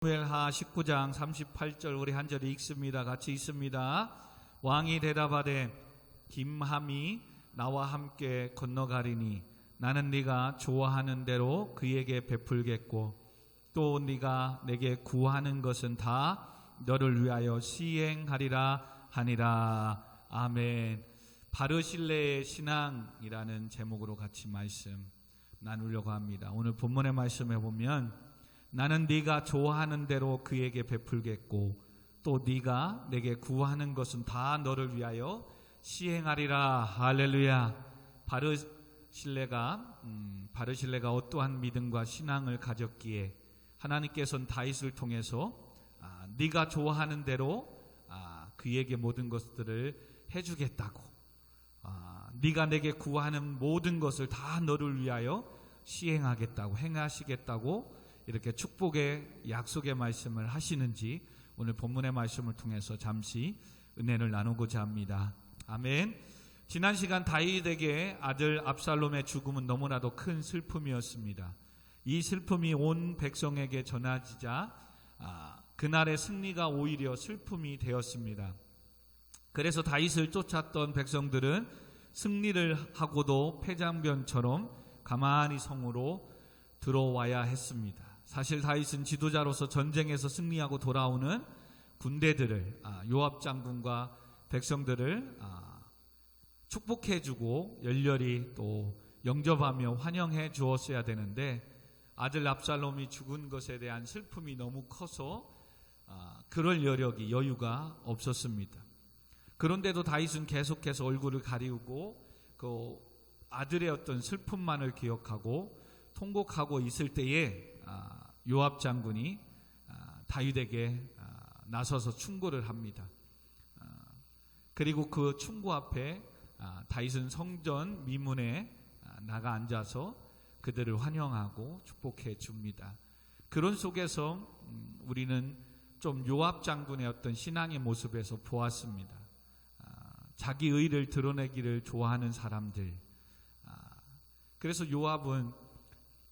사무엘하 19장 38절 우리 한 절 읽습니다. 같이 읽습니다. 왕이 대답하되 김함이 나와 함께 건너가리니 나는 네가 좋아하는 대로 그에게 베풀겠고 또 네가 내게 구하는 것은 다 너를 위하여 시행하리라 하니라. 아멘. 바르실레의 신앙이라는 제목으로 같이 말씀 나누려고 합니다. 오늘 본문의 말씀에 보면 나는 네가 좋아하는 대로 그에게 베풀겠고 또 네가 내게 구하는 것은 다 너를 위하여 시행하리라. 할렐루야. 바르실레가 어떠한 믿음과 신앙을 가졌기에 하나님께서는 다윗을 통해서 네가 좋아하는 대로 그에게 모든 것들을 해주겠다고, 네가 내게 구하는 모든 것을 다 너를 위하여 시행하겠다고, 행하시겠다고 이렇게 축복의 약속의 말씀을 하시는지 오늘 본문의 말씀을 통해서 잠시 은혜를 나누고자 합니다. 아멘. 지난 시간 다윗에게 아들 압살롬의 죽음은 너무나도 큰 슬픔이었습니다. 이 슬픔이 온 백성에게 전해지자 그날의 승리가 오히려 슬픔이 되었습니다. 그래서 다윗을 쫓았던 백성들은 승리를 하고도 패장변처럼 가만히 성으로 들어와야 했습니다. 사실 다윗은 지도자로서 전쟁에서 승리하고 돌아오는 군대들을, 요압 장군과 백성들을 축복해주고 열렬히 또 영접하며 환영해 주었어야 되는데 아들 압살롬이 죽은 것에 대한 슬픔이 너무 커서 그럴 여유가 없었습니다. 그런데도 다윗은 계속해서 얼굴을 가리우고 그 아들의 어떤 슬픔만을 기억하고 통곡하고 있을 때에 요압 장군이 다윗에게 나서서 충고를 합니다. 그리고 그 충고 앞에 다윗은 성전 미문에 나가 앉아서 그들을 환영하고 축복해 줍니다. 그런 속에서 우리는 좀 요압 장군의 어떤 신앙의 모습에서 보았습니다. 자기 의를 드러내기를 좋아하는 사람들. 그래서 요압은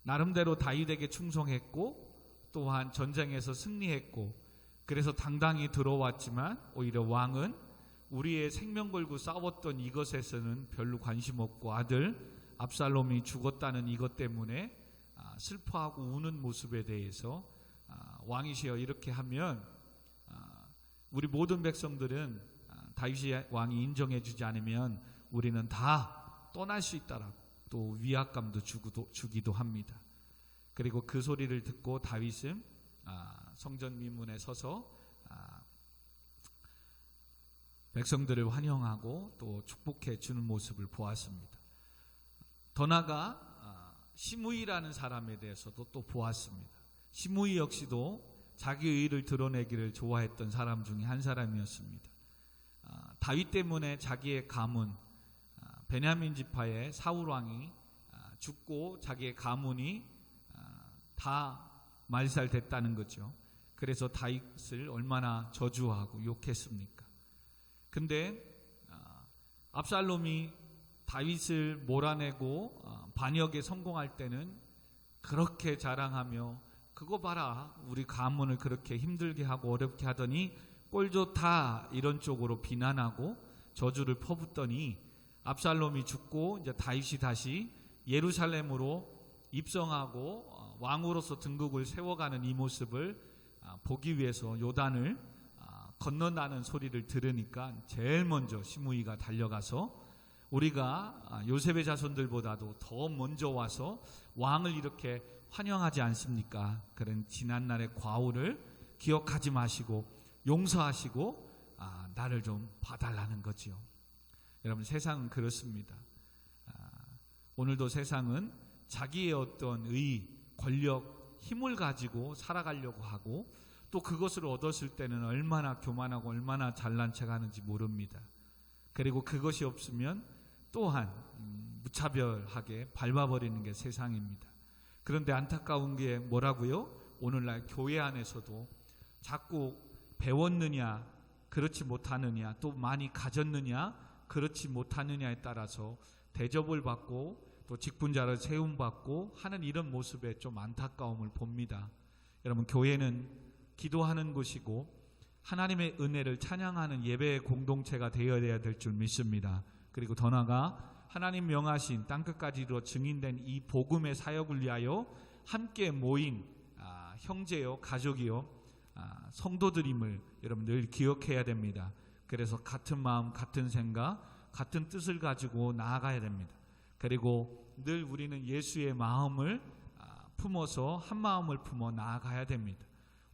나름대로 다윗에게 충성했고 또한 전쟁에서 승리했고 그래서 당당히 들어왔지만 오히려 왕은 우리의 생명 걸고 싸웠던 이것에서는 별로 관심 없고 아들 압살롬이 죽었다는 이것 때문에 슬퍼하고 우는 모습에 대해서 왕이시여 이렇게 하면 우리 모든 백성들은 다윗이 왕이 인정해 주지 않으면 우리는 다 떠날 수 있다라고 또 위압감도 주기도 합니다. 그리고 그 소리를 듣고 다윗은 성전 미문에 서서 백성들을 환영하고 또 축복해 주는 모습을 보았습니다. 더 나아가 시므이라는 사람에 대해서도 또 보았습니다. 시므이 역시도 자기 의를 드러내기를 좋아했던 사람 중에 한 사람이었습니다. 다윗 때문에 자기의 가문 베냐민 지파의 사울 왕이 죽고 자기의 가문이 다 말살됐다는 거죠. 그래서 다윗을 얼마나 저주하고 욕했습니까? 근데 압살롬이 다윗을 몰아내고 반역에 성공할 때는 그렇게 자랑하며 그거 봐라 우리 가문을 그렇게 힘들게 하고 어렵게 하더니 꼴 좋다 이런 쪽으로 비난하고 저주를 퍼붓더니 압살롬이 죽고 이제 다윗이 다시 예루살렘으로 입성하고 왕으로서 등극을 세워가는 이 모습을 보기 위해서 요단을 건너나는 소리를 들으니까 제일 먼저 시므이가 달려가서 우리가 요셉의 자손들보다도 더 먼저 와서 왕을 이렇게 환영하지 않습니까? 그런 지난날의 과오를 기억하지 마시고 용서하시고 나를 좀 봐달라는 거지요. 여러분 세상은 그렇습니다. 오늘도 세상은 자기의 어떤 권력, 힘을 가지고 살아가려고 하고 또 그것을 얻었을 때는 얼마나 교만하고 얼마나 잘난 척하는지 모릅니다. 그리고 그것이 없으면 또한 무차별하게 밟아버리는 게 세상입니다. 그런데 안타까운 게 뭐라고요? 오늘날 교회 안에서도 자꾸 배웠느냐 그렇지 못하느냐 또 많이 가졌느냐 그렇지 못하느냐에 따라서 대접을 받고 또 직분자를 세움받고 하는 이런 모습에 좀 안타까움을 봅니다. 여러분 교회는 기도하는 곳이고 하나님의 은혜를 찬양하는 예배의 공동체가 되어야 될 줄 믿습니다. 그리고 더 나아가 하나님 명하신 땅끝까지 이루어 증인된 이 복음의 사역을 위하여 함께 모인 형제요 가족이요 성도들임을 여러분 늘 기억해야 됩니다. 그래서 같은 마음 같은 생각 같은 뜻을 가지고 나아가야 됩니다. 그리고 늘 우리는 예수의 마음을 품어서 한 마음을 품어 나아가야 됩니다.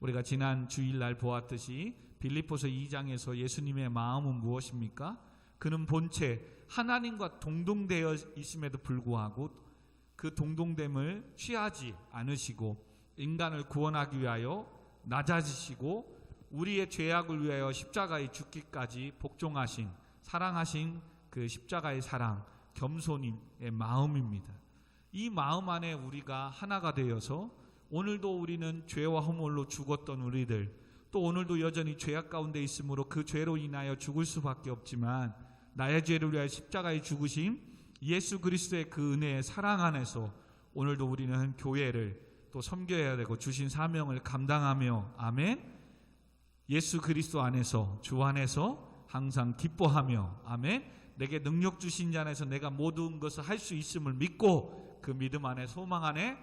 우리가 지난 주일날 보았듯이 빌립보서 2장에서 예수님의 마음은 무엇입니까? 그는 본체 하나님과 동등되어 있음에도 불구하고 그 동등됨을 취하지 않으시고 인간을 구원하기 위하여 낮아지시고 우리의 죄악을 위하여 십자가에 죽기까지 복종하신 사랑하신 그 십자가의 사랑 겸손의 마음입니다. 이 마음 안에 우리가 하나가 되어서 오늘도 우리는 죄와 허물로 죽었던 우리들 또 오늘도 여전히 죄악 가운데 있으므로 그 죄로 인하여 죽을 수밖에 없지만 나의 죄를 위하여 십자가에 죽으신 예수 그리스도의 그 은혜의 사랑 안에서 오늘도 우리는 교회를 또 섬겨야 되고 주신 사명을 감당하며 아멘 예수 그리스도 안에서 주 안에서 항상 기뻐하며 아멘 내게 능력 주신 자 안에서 내가 모든 것을 할 수 있음을 믿고 그 믿음 안에 소망 안에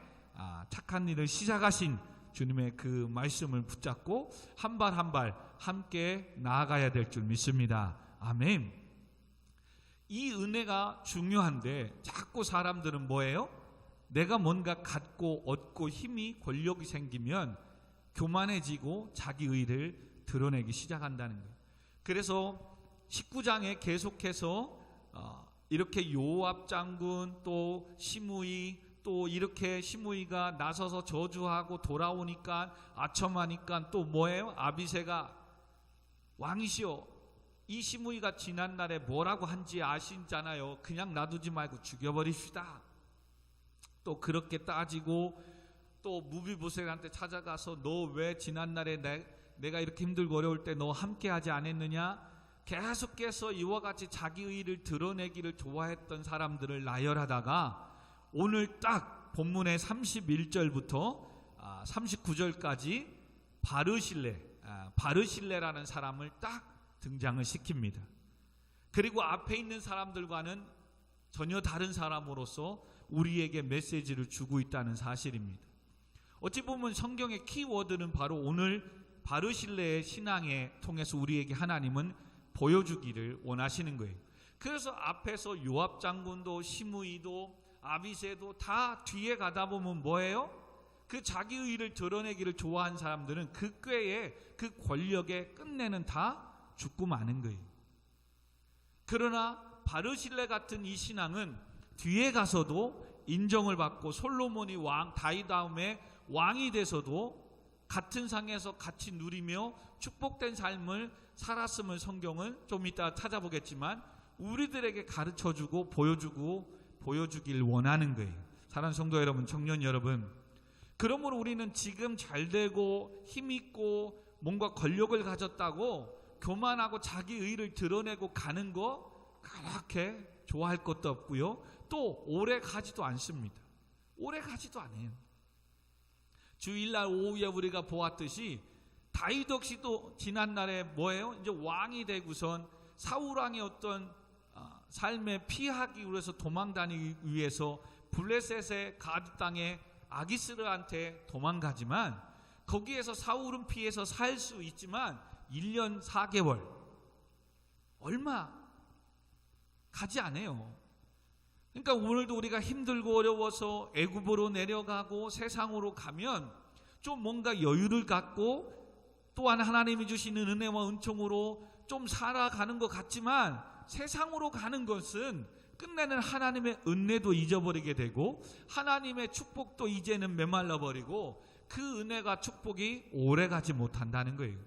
착한 일을 시작하신 주님의 그 말씀을 붙잡고 한 발 한 발 함께 나아가야 될 줄 믿습니다. 아멘. 이 은혜가 중요한데 자꾸 사람들은 뭐예요? 내가 뭔가 갖고 얻고 힘이 권력이 생기면 교만해지고 자기 의를 드러내기 시작한다는 거예요. 그래서 19장에 계속해서 이렇게 요압 장군 또 시므이 또 이렇게 시므이가 나서서 저주하고 돌아오니까 아첨하니까 또 뭐예요? 아비새가 왕이시여 이 시므이가 지난날에 뭐라고 한지 아시잖아요. 그냥 놔두지 말고 죽여버립시다. 또 그렇게 따지고 또 무비보셋한테 찾아가서 너 왜 지난날에 내가 이렇게 힘들고 어려울 때 너 함께하지 않았느냐? 계속해서 이와 같이 자기 의를 드러내기를 좋아했던 사람들을 나열하다가 오늘 딱 본문의 31절부터 39절까지 바르실레라는 사람을 딱 등장을 시킵니다. 그리고 앞에 있는 사람들과는 전혀 다른 사람으로서 우리에게 메시지를 주고 있다는 사실입니다. 어찌 보면 성경의 키워드는 바로 오늘 바르실레의 신앙에 통해서 우리에게 하나님은 보여주기를 원하시는 거예요. 그래서 앞에서 요압 장군도 시므이도 아비새도 다 뒤에 가다 보면 뭐예요? 그 자기 의를 드러내기를 좋아한 사람들은 그 꾀에 그 권력에 끝내는 다 죽고 마는 거예요. 그러나 바르실레 같은 이 신앙은 뒤에 가서도 인정을 받고 솔로몬이 다윗 다음에 왕이 돼서도 같은 상에서 같이 누리며 축복된 삶을 살았음을 성경은 좀 이따 찾아보겠지만 우리들에게 가르쳐주고 보여주길 원하는 거예요. 사랑하는 성도 여러분, 청년 여러분, 그러므로 우리는 지금 잘되고 힘있고 뭔가 권력을 가졌다고 교만하고 자기 의를 드러내고 가는 거 그렇게 좋아할 것도 없고요. 또 오래 가지도 않습니다. 오래 가지도 않아요. 주일날 오후에 우리가 보았듯이 다윗 역시도 지난날에 뭐예요? 이제 왕이 되고선 사울왕의 어떤 삶에 피하기 위해서 도망다니기 위해서 블레셋의 가드 땅에 아기스르한테 도망가지만 거기에서 사울은 피해서 살 수 있지만 1년 4개월 얼마 가지 않아요. 그러니까 오늘도 우리가 힘들고 어려워서 애굽으로 내려가고 세상으로 가면 좀 뭔가 여유를 갖고 또한 하나님이 주시는 은혜와 은총으로 좀 살아가는 것 같지만 세상으로 가는 것은 끝내는 하나님의 은혜도 잊어버리게 되고 하나님의 축복도 이제는 메말라 버리고 그 은혜가 축복이 오래가지 못한다는 거예요.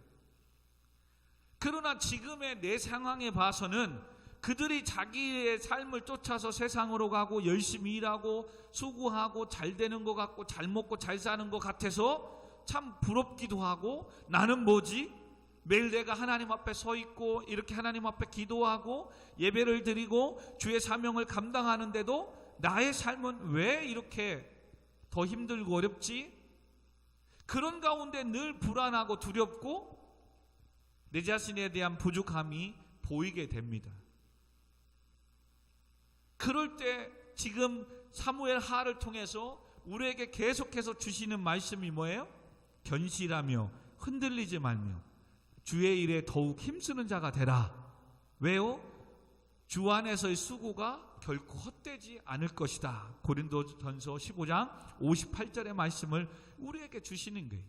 그러나 지금의 내 상황에 봐서는 그들이 자기의 삶을 쫓아서 세상으로 가고 열심히 일하고 수고하고 잘 되는 것 같고 잘 먹고 잘 사는 것 같아서 참 부럽기도 하고 나는 뭐지? 매일 내가 하나님 앞에 서 있고 이렇게 하나님 앞에 기도하고 예배를 드리고 주의 사명을 감당하는데도 나의 삶은 왜 이렇게 더 힘들고 어렵지? 그런 가운데 늘 불안하고 두렵고 내 자신에 대한 부족함이 보이게 됩니다. 그럴 때 지금 사무엘 하를 통해서 우리에게 계속해서 주시는 말씀이 뭐예요? 견실하며 흔들리지 말며 주의 일에 더욱 힘쓰는 자가 되라. 왜요? 주 안에서의 수고가 결코 헛되지 않을 것이다. 고린도전서 15장 58절의 말씀을 우리에게 주시는 거예요.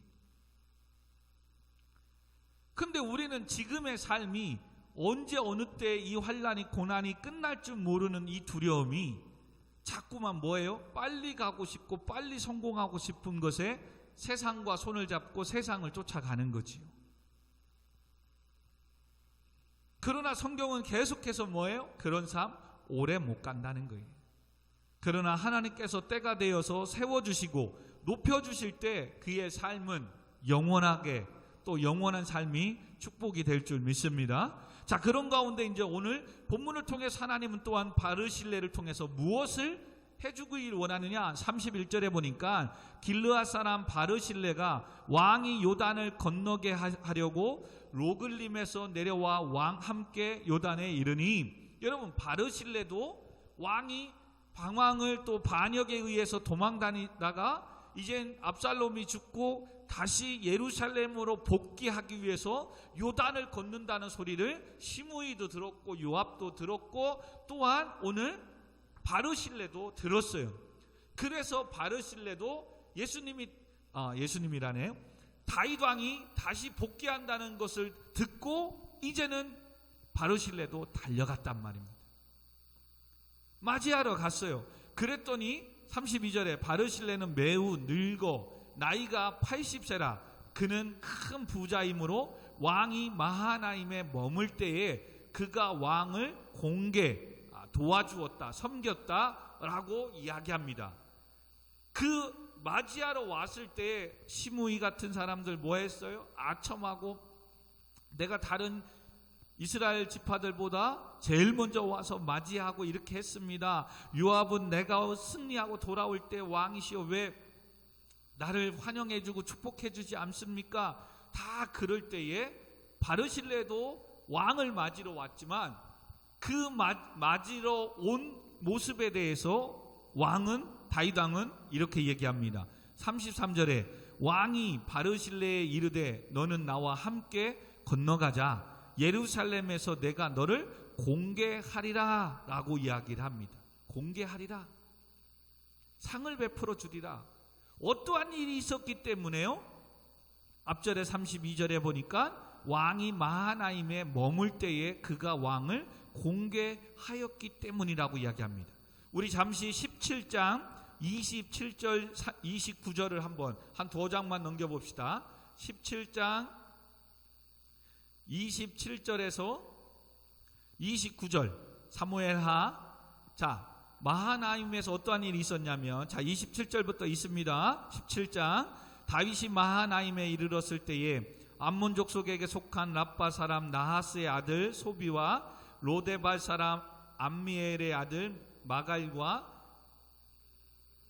근데 우리는 지금의 삶이 언제 어느 때 이 환난이 고난이 끝날 줄 모르는 이 두려움이 자꾸만 뭐예요? 빨리 가고 싶고 빨리 성공하고 싶은 것에 세상과 손을 잡고 세상을 쫓아가는 거지요. 그러나 성경은 계속해서 뭐예요? 그런 삶 오래 못 간다는 거예요. 그러나 하나님께서 때가 되어서 세워주시고 높여주실 때 그의 삶은 영원하게 또 영원한 삶이 축복이 될 줄 믿습니다. 자, 그런 가운데 이제 오늘 본문을 통해서 하나님은 또한 바르실레를 통해서 무엇을 해주길 원하느냐? 31절에 보니까 길르앗 사람 바르실레가 왕이 요단을 건너게 하려고 로글림에서 내려와 왕 함께 요단에 이르니, 여러분 바르실레도 왕이 방황을 또 반역에 의해서 도망다니다가 이젠 압살롬이 죽고 다시 예루살렘으로 복귀하기 위해서 요단을 걷는다는 소리를 시므이도 들었고 요압도 들었고 또한 오늘 바르실레도 들었어요. 그래서 바르실레도 예수님이라네요. 다윗 왕이 다시 복귀한다는 것을 듣고 이제는 바르실레도 달려갔단 말입니다. 맞이하러 갔어요. 그랬더니 32절에 바르실레는 매우 늙어 나이가 80세라 그는 큰 부자이므로 왕이 마하나임에 머물 때에 그가 왕을 공개 도와주었다, 섬겼다 라고 이야기합니다. 그 맞이하러 왔을 때 시므이 같은 사람들 뭐 했어요? 아첨하고 내가 다른 이스라엘 지파들보다 제일 먼저 와서 맞이하고 이렇게 했습니다. 요압은 내가 승리하고 돌아올 때 왕이시여 왜 나를 환영해주고 축복해주지 않습니까? 다 그럴 때에 바르실레도 왕을 맞이러 왔지만 그 맞이러 온 모습에 대해서 다윗 왕은 이렇게 얘기합니다. 33절에 왕이 바르실레에 이르되 너는 나와 함께 건너가자. 예루살렘에서 내가 너를 공개하리라 라고 이야기를 합니다. 공개하리라. 상을 베풀어 주리라. 어떠한 일이 있었기 때문에요? 앞절에 32절에 보니까 왕이 마하나임에 머물 때에 그가 왕을 공개하였기 때문이라고 이야기합니다. 우리 잠시 17장 27절 29절을 한 두 장만 넘겨봅시다. 17장 27절에서 29절 사무엘하. 자, 마하나임에서 어떠한 일이 있었냐면, 자 27절부터 있습니다. 17장 다윗이 마하나임에 이르렀을 때에 암몬 족속에게 속한 랍바 사람 나하스의 아들 소비와 로데발 사람 암미엘의 아들 마갈과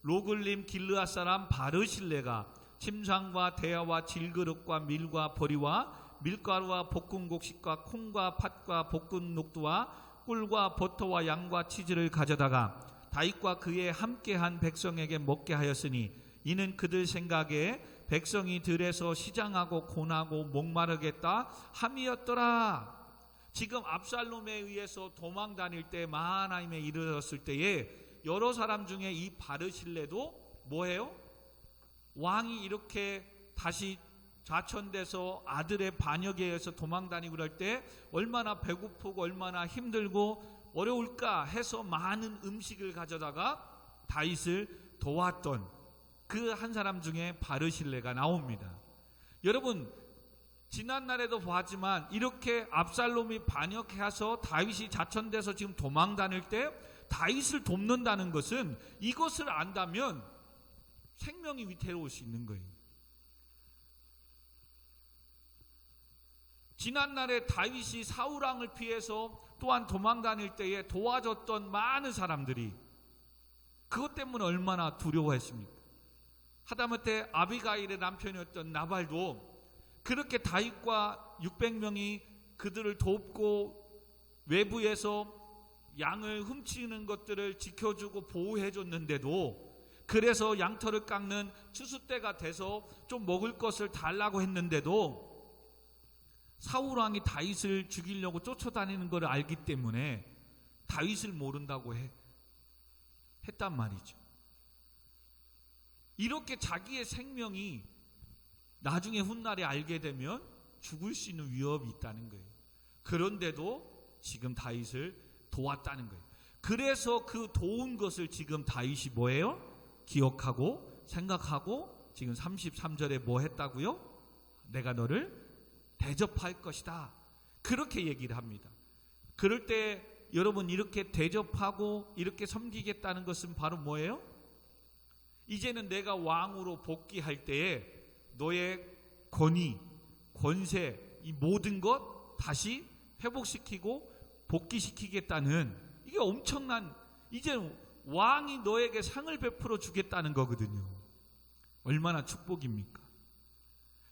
로글림 길르앗 사람 바르실레가 침상과 대야와 질그릇과 밀과 보리와 밀가루와 볶은 곡식과 콩과 팥과 볶은 녹두와 꿀과 버터와 양과 치즈를 가져다가 다윗과 그의 함께한 백성에게 먹게 하였으니 이는 그들 생각에 백성이 들에서 시장하고 고나고 목마르겠다 함이었더라. 지금 압살롬에 의해서 도망 다닐 때 마하나임에 이르렀을 때에 여러 사람 중에 이 바르실레도 뭐예요? 왕이 이렇게 다시 좌천돼서 아들의 반역에 의해서 도망다니고 그럴 때 얼마나 배고프고 얼마나 힘들고 어려울까 해서 많은 음식을 가져다가 다윗을 도왔던 그 한 사람 중에 바르실레가 나옵니다. 여러분 지난날에도 보았지만 이렇게 압살롬이 반역해서 다윗이 좌천돼서 지금 도망다닐 때 다윗을 돕는다는 것은 이것을 안다면 생명이 위태로울 수 있는 거예요. 지난날에 다윗이 사울왕을 피해서 또한 도망다닐 때에 도와줬던 많은 사람들이 그것 때문에 얼마나 두려워했습니까? 하다못해 아비가일의 남편이었던 나발도 그렇게 다윗과 600명이 그들을 돕고 외부에서 양을 훔치는 것들을 지켜주고 보호해줬는데도, 그래서 양털을 깎는 추수 때가 돼서 좀 먹을 것을 달라고 했는데도 사울 왕이 다윗을 죽이려고 쫓아다니는 걸 알기 때문에 다윗을 모른다고 했단 말이죠. 이렇게 자기의 생명이 나중에 훗날에 알게 되면 죽을 수 있는 위협이 있다는 거예요. 그런데도 지금 다윗을 도왔다는 거예요. 그래서 그 도운 것을 지금 다윗이 뭐예요? 기억하고 생각하고 지금 33절에 뭐 했다고요? 내가 너를 대접할 것이다. 그렇게 얘기를 합니다. 그럴 때 여러분, 이렇게 대접하고 이렇게 섬기겠다는 것은 바로 뭐예요? 이제는 내가 왕으로 복귀할 때에 너의 권위, 권세, 이 모든 것 다시 회복시키고 복귀시키겠다는, 이게 엄청난, 이제 왕이 너에게 상을 베풀어 주겠다는 거거든요. 얼마나 축복입니까?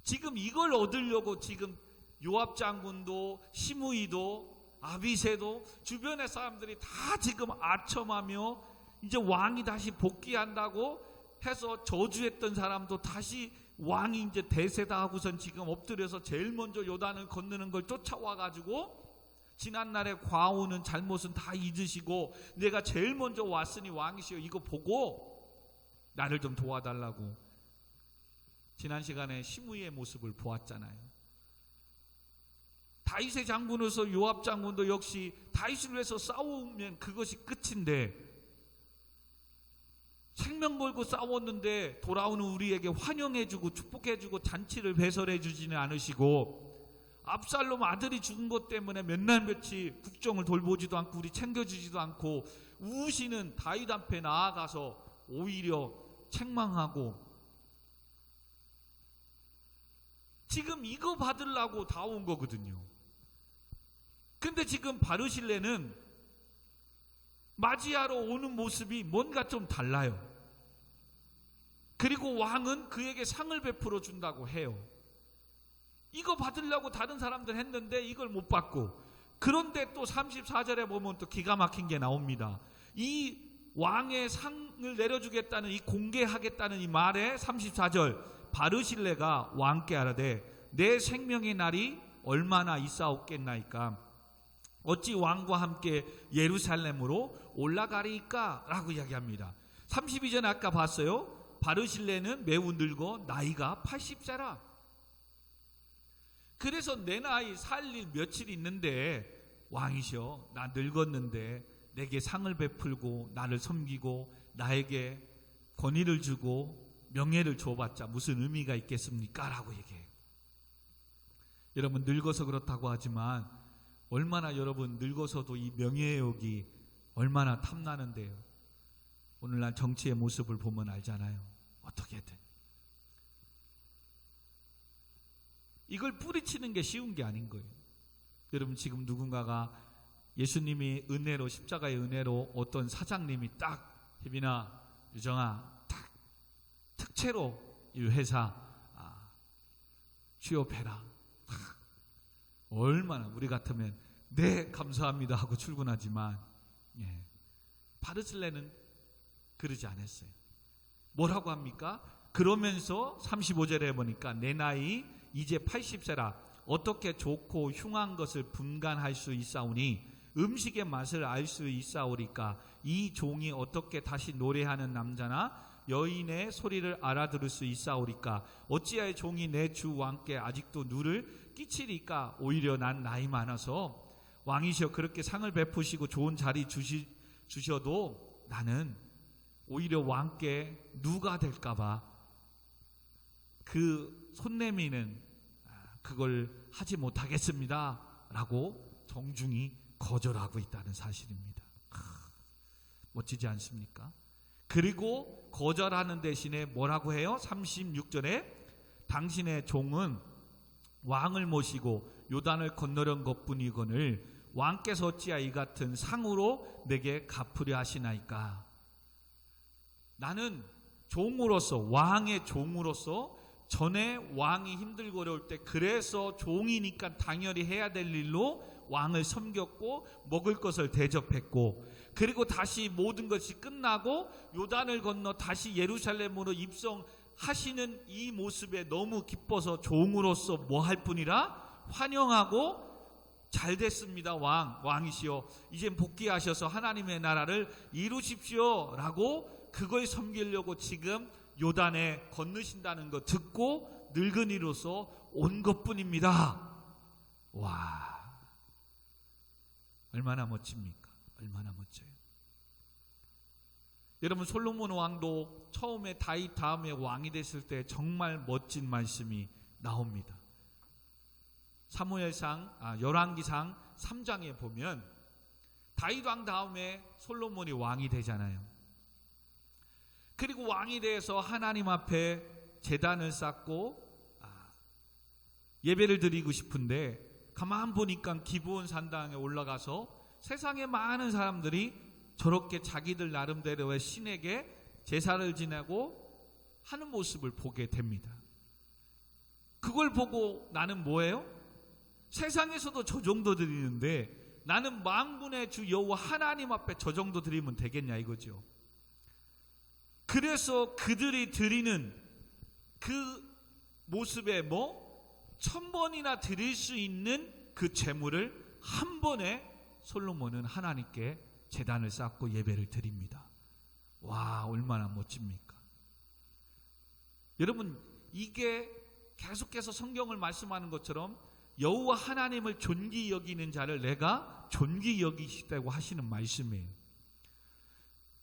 지금 이걸 얻으려고 지금 요압 장군도 시므이도 아비새도 주변의 사람들이 다 지금 아첨하며 이제 왕이 다시 복귀한다고 해서 저주했던 사람도 다시 왕이 이제 대세다 하고선 지금 엎드려서 제일 먼저 요단을 건너는 걸 쫓아와가지고 지난날의 과오는 잘못은 다 잊으시고 내가 제일 먼저 왔으니 왕이시여 이거 보고 나를 좀 도와달라고 지난 시간에 시므이의 모습을 보았잖아요. 다윗의 장군으로서 요압 장군도 역시 다윗을 위해서 싸우면 그것이 끝인데, 생명 걸고 싸웠는데 돌아오는 우리에게 환영해주고 축복해주고 잔치를 배설해주지는 않으시고, 압살롬 아들이 죽은 것 때문에 몇 날 며칠 국정을 돌보지도 않고 우리 챙겨주지도 않고 우시는 다윗 앞에 나아가서 오히려 책망하고, 지금 이거 받으려고 다 온 거거든요. 근데 지금 바르실레는 맞이하러 오는 모습이 뭔가 좀 달라요. 그리고 왕은 그에게 상을 베풀어 준다고 해요. 이거 받으려고 다른 사람들 했는데 이걸 못 받고, 그런데 또 34절에 보면 또 기가 막힌 게 나옵니다. 이 왕의 상을 내려주겠다는, 이 공개하겠다는 이 말에 34절, 바르실레가 왕께 아뢰되 내 생명의 날이 얼마나 있사옵겠나이까, 어찌 왕과 함께 예루살렘으로 올라가리까? 라고 이야기합니다. 32절에 아까 봤어요. 바르실레는 매우 늙어 나이가 80세라. 그래서 내 나이 살 일 며칠 있는데 왕이시여, 나 늙었는데 내게 상을 베풀고 나를 섬기고 나에게 권위를 주고 명예를 줘봤자 무슨 의미가 있겠습니까? 라고 얘기해요. 여러분, 늙어서 그렇다고 하지만 얼마나 여러분 늙어서도 이 명예욕이 얼마나 탐나는데요. 오늘날 정치의 모습을 보면 알잖아요. 어떻게든 이걸 뿌리치는 게 쉬운 게 아닌 거예요. 여러분, 지금 누군가가 예수님이 은혜로, 십자가의 은혜로 어떤 사장님이 딱 혜빈아, 유정아 딱 특채로 이 회사 취업해라, 얼마나 우리 같으면 네 감사합니다 하고 출근하지만, 바르실레는 그러지 않았어요. 뭐라고 합니까? 그러면서 35절에 보니까 내 나이 이제 80세라 어떻게 좋고 흉한 것을 분간할 수 있사오니 음식의 맛을 알 수 있사오리까, 이 종이 어떻게 다시 노래하는 남자나 여인의 소리를 알아들을 수 있사오리까, 어찌하여 종이 내 주 왕께 아직도 누를 끼치리까, 오히려 난 나이 많아서 왕이시여 그렇게 상을 베푸시고 좋은 자리 주셔도 나는 오히려 왕께 누가 될까봐 그 손내미는 그걸 하지 못하겠습니다 라고 정중히 거절하고 있다는 사실입니다. 멋지지 않습니까? 그리고 거절하는 대신에 뭐라고 해요? 36절에 당신의 종은 왕을 모시고 요단을 건너려는 것뿐이거늘 왕께서 어찌하여 이 같은 상으로 내게 갚으려 하시나이까. 나는 종으로서, 왕의 종으로서 전에 왕이 힘들고 어려울 때 그래서 종이니까 당연히 해야 될 일로 왕을 섬겼고 먹을 것을 대접했고, 그리고 다시 모든 것이 끝나고 요단을 건너 다시 예루살렘으로 입성하시는 이 모습에 너무 기뻐서 종으로서 뭐 할 뿐이라 환영하고, 잘 됐습니다 왕이시여, 이젠 복귀하셔서 하나님의 나라를 이루십시오 라고 그걸 섬기려고 지금 요단에 건너신다는 거 듣고 늙은이로서 온 것뿐입니다. 와, 얼마나 멋집니까? 얼마나 멋져요. 여러분, 솔로몬 왕도 처음에 다윗 다음에 왕이 됐을 때 정말 멋진 말씀이 나옵니다. 열왕기상 3장에 보면 다윗 왕 다음에 솔로몬이 왕이 되잖아요. 그리고 왕이 돼서 하나님 앞에 제단을 쌓고 예배를 드리고 싶은데, 가만 보니까 기브온 산당에 올라가서 세상에 많은 사람들이 저렇게 자기들 나름대로의 신에게 제사를 지내고 하는 모습을 보게 됩니다. 그걸 보고 나는 뭐예요? 세상에서도 저 정도 드리는데 나는 만군의 주 여호와 하나님 앞에 저 정도 드리면 되겠냐 이거죠. 그래서 그들이 드리는 그 모습에 1000번이나 드릴 수 있는 그 제물을 한 번에 솔로몬은 하나님께 제단을 쌓고 예배를 드립니다. 와, 얼마나 멋집니까? 여러분, 이게 계속해서 성경을 말씀하는 것처럼 여호와 하나님을 존귀 여기는 자를 내가 존귀 여기시다고 하시는 말씀이에요.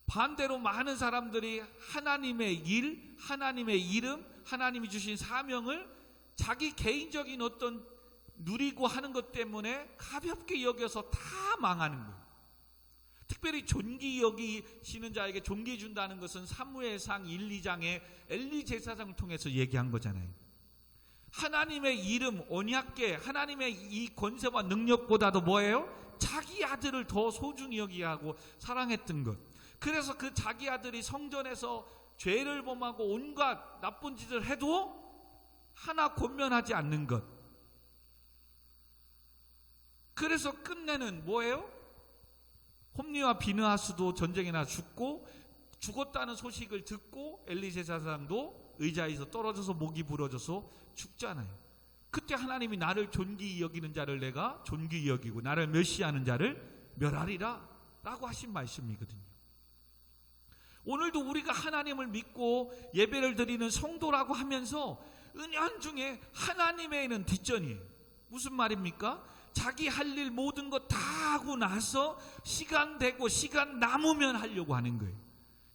반대로 많은 사람들이 하나님의 일, 하나님의 이름, 하나님이 주신 사명을 자기 개인적인 어떤 누리고 하는 것 때문에 가볍게 여겨서 다 망하는 거예요. 특별히 존귀 여기시는 자에게 존귀 준다는 것은 사무엘상 1, 2장에 엘리 제사장을 통해서 얘기한 거잖아요. 하나님의 이름, 언약궤, 하나님의 이 권세와 능력보다도 뭐예요? 자기 아들을 더 소중히 여기하고 사랑했던 것. 그래서 그 자기 아들이 성전에서 죄를 범하고 온갖 나쁜 짓을 해도 하나 권면하지 않는 것. 그래서 끝내는 뭐예요? 홈리와 비느하스도 전쟁에 나 죽었다는 소식을 듣고 엘리 제사장도 의자에서 떨어져서 목이 부러져서 죽잖아요. 그때 하나님이 나를 존귀히 여기는 자를 내가 존귀히 여기고 나를 멸시하는 자를 멸하리라 라고 하신 말씀이거든요. 오늘도 우리가 하나님을 믿고 예배를 드리는 성도라고 하면서 은연중에 하나님에는 뒷전이에요. 무슨 말입니까? 자기 할 일 모든 것 다 하고 나서 시간 되고 시간 남으면 하려고 하는 거예요.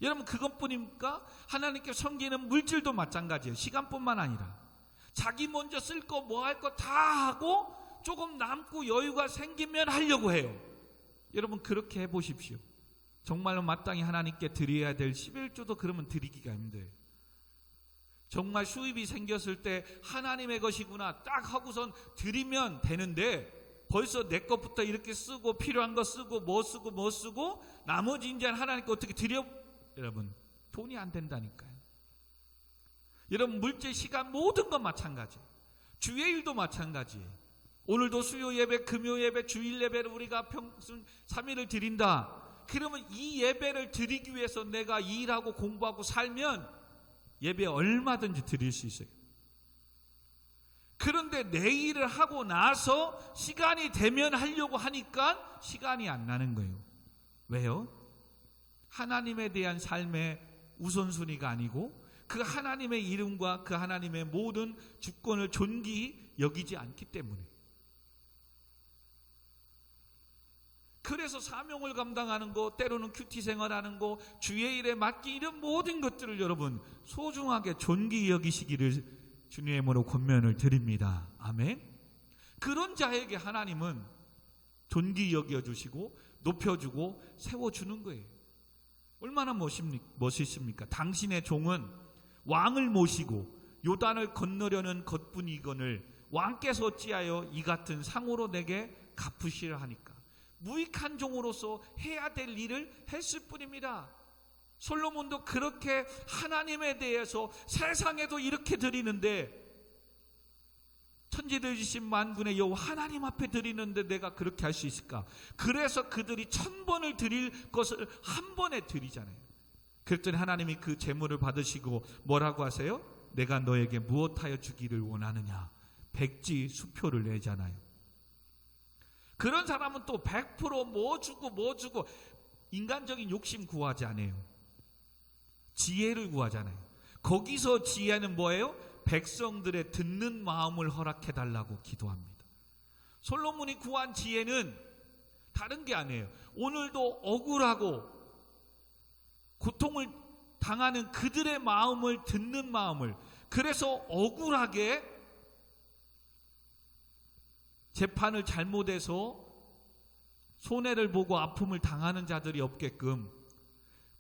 여러분, 그것뿐입니까? 하나님께 섬기는 물질도 마찬가지예요. 시간뿐만 아니라 자기 먼저 쓸 거 뭐 할 거 다 하고 조금 남고 여유가 생기면 하려고 해요. 여러분, 그렇게 해보십시오. 정말로 마땅히 하나님께 드려야 될 11조도 그러면 드리기가 힘들어요. 정말 수입이 생겼을 때 하나님의 것이구나 딱 하고선 드리면 되는데, 벌써 내 것부터 이렇게 쓰고 필요한 거 쓰고 뭐 쓰고 나머지 이제 하나님께 어떻게 드려? 여러분, 돈이 안 된다니까요. 여러분, 물질, 시간 모든 건 마찬가지예요. 주의 일도 마찬가지예요. 오늘도 수요 예배, 금요 예배, 주일 예배를 우리가 평순 3일을 드린다. 그러면 이 예배를 드리기 위해서 내가 일하고 공부하고 살면 예배 얼마든지 드릴 수 있어요. 그런데 내 일을 하고 나서 시간이 되면 하려고 하니까 시간이 안 나는 거예요. 왜요? 하나님에 대한 삶의 우선순위가 아니고 그 하나님의 이름과 그 하나님의 모든 주권을 존귀히 여기지 않기 때문에. 그래서 사명을 감당하는 거, 때로는 큐티 생활하는 거, 주의 일에 맡긴 이런 모든 것들을 여러분 소중하게 존귀히 여기시기를 주님의 이름으로 권면을 드립니다. 아멘. 그런 자에게 하나님은 존귀히 여겨주시고 높여주고 세워주는 거예요. 얼마나 멋있습니까? 당신의 종은 왕을 모시고 요단을 건너려는 것뿐이거늘 왕께서 어찌하여 이 같은 상으로 내게 갚으시려 하니까. 무익한 종으로서 해야 될 일을 했을 뿐입니다. 솔로몬도 그렇게 하나님에 대해서 세상에도 이렇게 드리는데, 천지를 지신 만군의 여호와 하나님 앞에 드리는데 내가 그렇게 할 수 있을까? 그래서 그들이 1000번을 드릴 것을 한 번에 드리잖아요. 그랬더니 하나님이 그 제물을 받으시고 뭐라고 하세요? 내가 너에게 무엇하여 주기를 원하느냐? 백지 수표를 내잖아요. 그런 사람은 또 100% 뭐 주고 인간적인 욕심 구하지 않아요. 지혜를 구하잖아요. 거기서 지혜는 뭐예요? 백성들의 듣는 마음을 허락해달라고 기도합니다. 솔로몬이 구한 지혜는 다른 게 아니에요. 오늘도 억울하고 고통을 당하는 그들의 마음을 듣는 마음을, 그래서 억울하게 재판을 잘못해서 손해를 보고 아픔을 당하는 자들이 없게끔,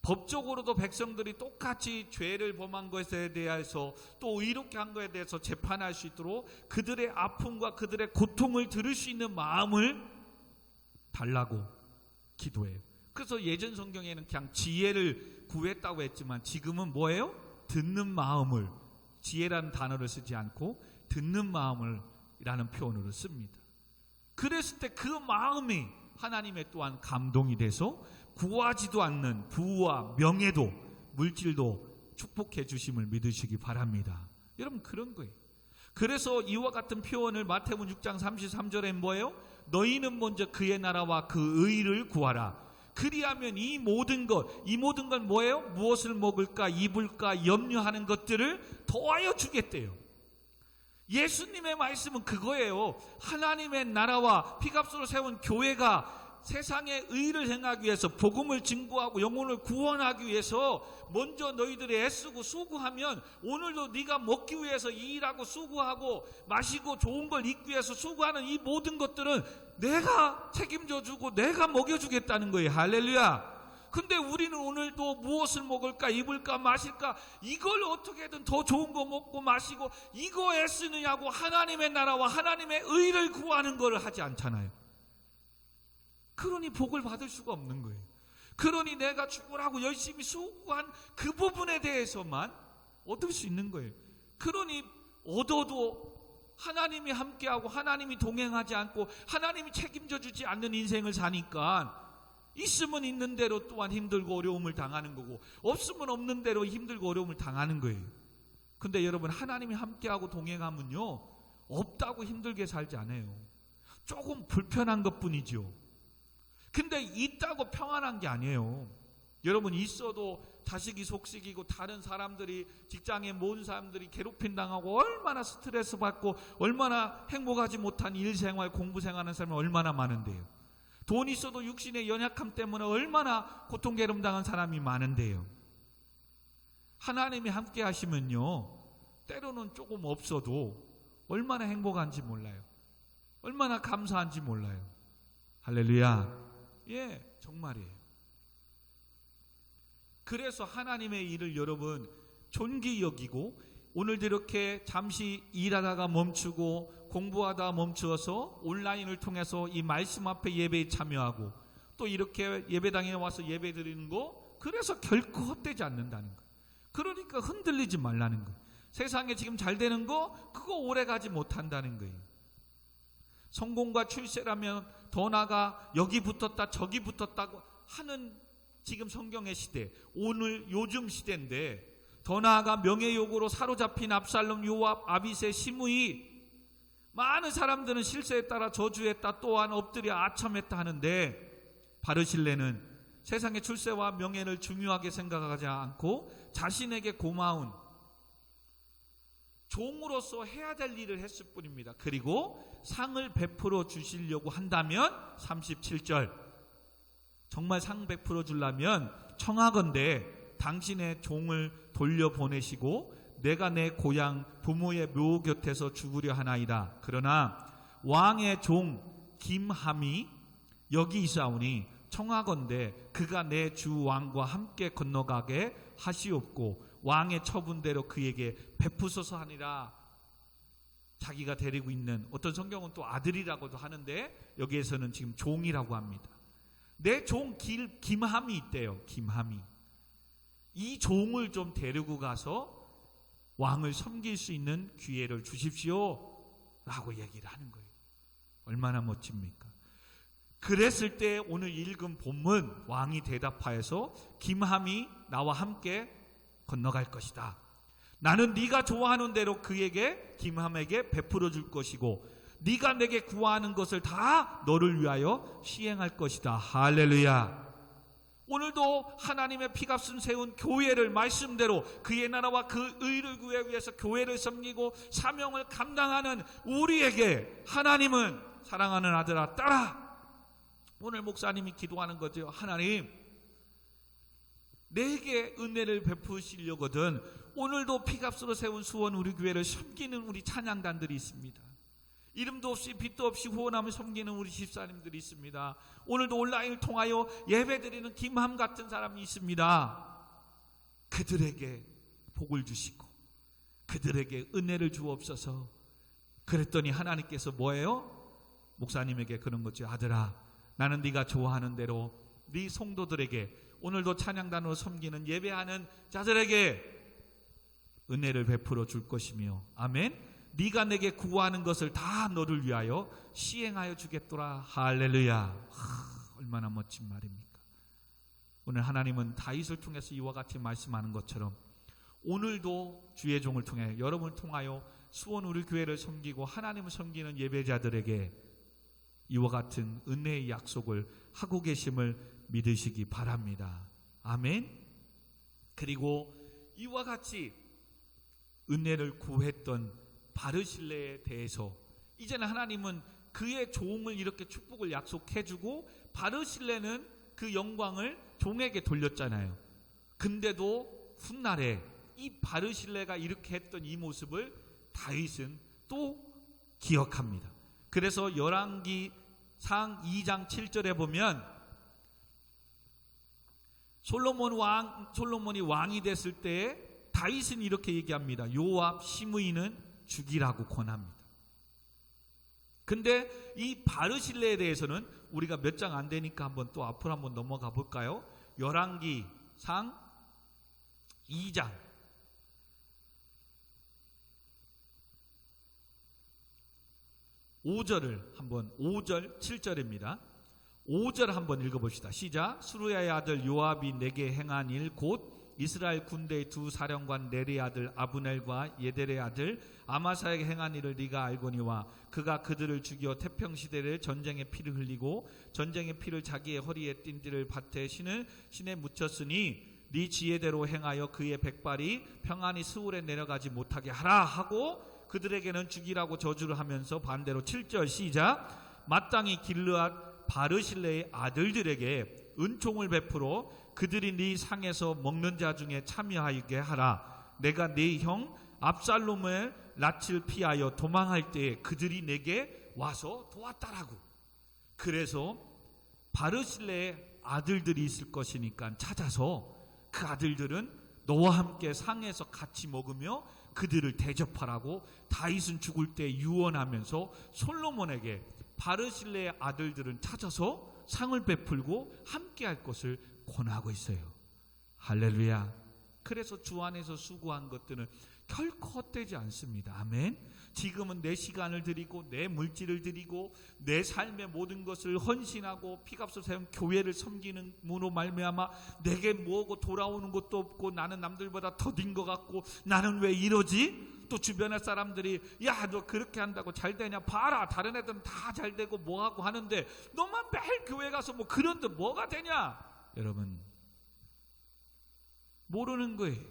법적으로도 백성들이 똑같이 죄를 범한 것에 대해서 또 의롭게 한 것에 대해서 재판할 수 있도록 그들의 아픔과 그들의 고통을 들을 수 있는 마음을 달라고 기도해요. 그래서 예전 성경에는 그냥 지혜를 구했다고 했지만 지금은 뭐예요? 듣는 마음을, 지혜라는 단어를 쓰지 않고 듣는 마음을 라는 표현으로 씁니다. 그랬을 때 그 마음이 하나님의 또한 감동이 돼서 구하지도 않는 부와 명예도 물질도 축복해 주심을 믿으시기 바랍니다. 여러분, 그런 거예요. 그래서 이와 같은 표현을 마태복음 6장 33절에 뭐예요? 너희는 먼저 그의 나라와 그 의를 구하라. 그리하면 이 모든 것 뭐예요? 무엇을 먹을까 입을까 염려하는 것들을 더하여 주겠대요. 예수님의 말씀은 그거예요. 하나님의 나라와 피값으로 세운 교회가 세상의 의를 행하기 위해서, 복음을 증거하고 영혼을 구원하기 위해서 먼저 너희들이 애쓰고 수고하면 오늘도 네가 먹기 위해서 일하고 수고하고 마시고 좋은 걸 입기 위해서 수고하는 이 모든 것들은 내가 책임져 주고 내가 먹여주겠다는 거예요. 할렐루야. 근데 우리는 오늘도 무엇을 먹을까 입을까 마실까 이걸 어떻게든 더 좋은 거 먹고 마시고 이거 애쓰느냐고 하나님의 나라와 하나님의 의를 구하는 걸 하지 않잖아요. 그러니 복을 받을 수가 없는 거예요. 그러니 내가 죽으라고 열심히 수고한 그 부분에 대해서만 얻을 수 있는 거예요. 그러니 얻어도 하나님이 함께하고 하나님이 동행하지 않고 하나님이 책임져 주지 않는 인생을 사니까 있으면 있는 대로 또한 힘들고 어려움을 당하는 거고 없으면 없는 대로 힘들고 어려움을 당하는 거예요. 근데 여러분, 하나님이 함께하고 동행하면요 없다고 힘들게 살지 않아요. 조금 불편한 것뿐이죠. 근데 있다고 평안한 게 아니에요. 여러분, 있어도 자식이 속썩이고 다른 사람들이, 직장에 모은 사람들이 괴롭힘당하고 얼마나 스트레스 받고 얼마나 행복하지 못한 일생활, 공부생활하는 사람이 얼마나 많은데요. 돈 있어도 육신의 연약함 때문에 얼마나 고통 괴롭힘당한 사람이 많은데요. 하나님이 함께 하시면요 때로는 조금 없어도 얼마나 행복한지 몰라요. 얼마나 감사한지 몰라요. 할렐루야. 예, 정말이에요. 그래서 하나님의 일을 여러분 존귀 여기고, 오늘도 이렇게 잠시 일하다가 멈추고 공부하다가 멈추어서 온라인을 통해서 이 말씀 앞에 예배에 참여하고 또 이렇게 예배당에 와서 예배 드리는 거, 그래서 결코 헛되지 않는다는 거예요. 그러니까 흔들리지 말라는 거예요. 세상에 지금 잘 되는 거 그거 오래 가지 못한다는 거예요. 성공과 출세라면 더 나아가 여기 붙었다 저기 붙었다고 하는 지금 성경의 시대, 오늘 요즘 시대인데, 더 나아가 명예욕으로 사로잡힌 압살롬, 요압, 아비새, 시므이, 많은 사람들은 실세에 따라 저주했다, 또한 엎드려 아첨했다 하는데, 바르실레는 세상의 출세와 명예를 중요하게 생각하지 않고 자신에게 고마운 종으로서 해야 될 일을 했을 뿐입니다. 그리고 상을 베풀어 주시려고 한다면 37절, 정말 상 베풀어 주려면 청하건대 당신의 종을 돌려보내시고 내가 내 고향 부모의 묘 곁에서 죽으려 하나이다. 그러나 왕의 종 김함이 여기 있사오니 청하건대 그가 내 주 왕과 함께 건너가게 하시옵고 왕의 처분대로 그에게 베푸소서 하니라. 자기가 데리고 있는, 어떤 성경은 또 아들이라고도 하는데 여기에서는 지금 종이라고 합니다. 내 종 김함이 있대요. 김함이. 이 종을 좀 데리고 가서 왕을 섬길 수 있는 기회를 주십시오 라고 얘기를 하는 거예요. 얼마나 멋집니까? 그랬을 때 오늘 읽은 본문, 왕이 대답하여서 김함이 나와 함께 건너갈 것이다. 나는 네가 좋아하는 대로 그에게, 김함에게 베풀어 줄 것이고 네가 내게 구하는 것을 다 너를 위하여 시행할 것이다. 할렐루야. 오늘도 하나님의 피값은 세운 교회를 말씀대로 그의 나라와 그 의를 구하기 위해서 교회를 섬기고 사명을 감당하는 우리에게 하나님은 사랑하는 아들아 따라. 오늘 목사님이 기도하는 거죠. 하나님, 내게 은혜를 베푸시려거든 오늘도 피값으로 세운 수원 우리 교회를 섬기는 우리 찬양단들이 있습니다. 이름도 없이 빛도 없이 후원하며 섬기는 우리 집사님들이 있습니다. 오늘도 온라인을 통하여 예배드리는 김함 같은 사람이 있습니다. 그들에게 복을 주시고 그들에게 은혜를 주옵소서. 그랬더니 하나님께서 뭐예요? 목사님에게 그런 거죠. 아들아, 나는 네가 좋아하는 대로 네 성도들에게, 오늘도 찬양단으로 섬기는 예배하는 자들에게 은혜를 베풀어 줄 것이며, 아멘. 네가 내게 구하는 것을 다 너를 위하여 시행하여 주겠더라. 할렐루야. 얼마나 멋진 말입니까? 오늘 하나님은 다윗을 통해서 이와 같이 말씀하는 것처럼 오늘도 주의 종을 통해, 여러분을 통하여 수원 우리 교회를 섬기고 하나님을 섬기는 예배자들에게 이와 같은 은혜의 약속을 하고 계심을 믿으시기 바랍니다. 아멘. 그리고 이와 같이 은혜를 구했던 바르실레에 대해서 이제는 하나님은 그의 종을 이렇게 축복을 약속해주고 바르실레는 그 영광을 종에게 돌렸잖아요. 근데도 훗날에 이 바르실레가 이렇게 했던 이 모습을 다윗은 또 기억합니다. 그래서 열왕기상 2장 7절에 보면 솔로몬이 왕이 됐을 때 다윗은 이렇게 얘기합니다. 요압, 시므이는 죽이라고 권합니다. 근데 이 바르실레에 대해서는 우리가 몇 장 안 되니까 한번 또 앞으로 한번 넘어가 볼까요? 열왕기상 2장 5절을 한번, 5절 7절입니다. 5절 한번 읽어봅시다. 시작. 수루야의 아들 요압이 내게 행한 일 곧 이스라엘 군대의 두 사령관 네리의 아들 아브넬과 예델의 아들 아마사에게 행한 일을 네가 알거니와 그가 그들을 죽여 태평시대를 전쟁의 피를 흘리고 전쟁의 피를 자기의 허리에 띠를 밭에 신에 묻혔으니 네 지혜대로 행하여 그의 백발이 평안히 스울에 내려가지 못하게 하라 하고 그들에게는 죽이라고 저주를 하면서 반대로 7절 시작. 마땅히 길르앗 바르실레의 아들들에게 은총을 베풀어 그들이 네 상에서 먹는 자 중에 참여하게 하라. 내가 네 형 압살롬을 낯을 피하여 도망할 때에 그들이 내게 와서 도왔다라고. 그래서 바르실레의 아들들이 있을 것이니까 찾아서 그 아들들은 너와 함께 상에서 같이 먹으며 그들을 대접하라고 다윗은 죽을 때 유언하면서 솔로몬에게 바르실레의 아들들은 찾아서 상을 베풀고 함께할 것을 권하고 있어요. 할렐루야. 그래서 주 안에서 수고한 것들은 결코 헛되지 않습니다. 아멘. 지금은 내 시간을 드리고 내 물질을 드리고 내 삶의 모든 것을 헌신하고 피값을 세운 교회를 섬기는 무로 말미암아 내게 뭐고 돌아오는 것도 없고 나는 남들보다 더딘 것 같고 나는 왜 이러지? 또 주변의 사람들이 야, 너 그렇게 한다고 잘 되냐? 봐라, 다른 애들은 다 잘 되고 뭐하고 하는데 너만 매일 교회 가서 뭐 그런데 뭐가 되냐? 여러분 모르는 거예요.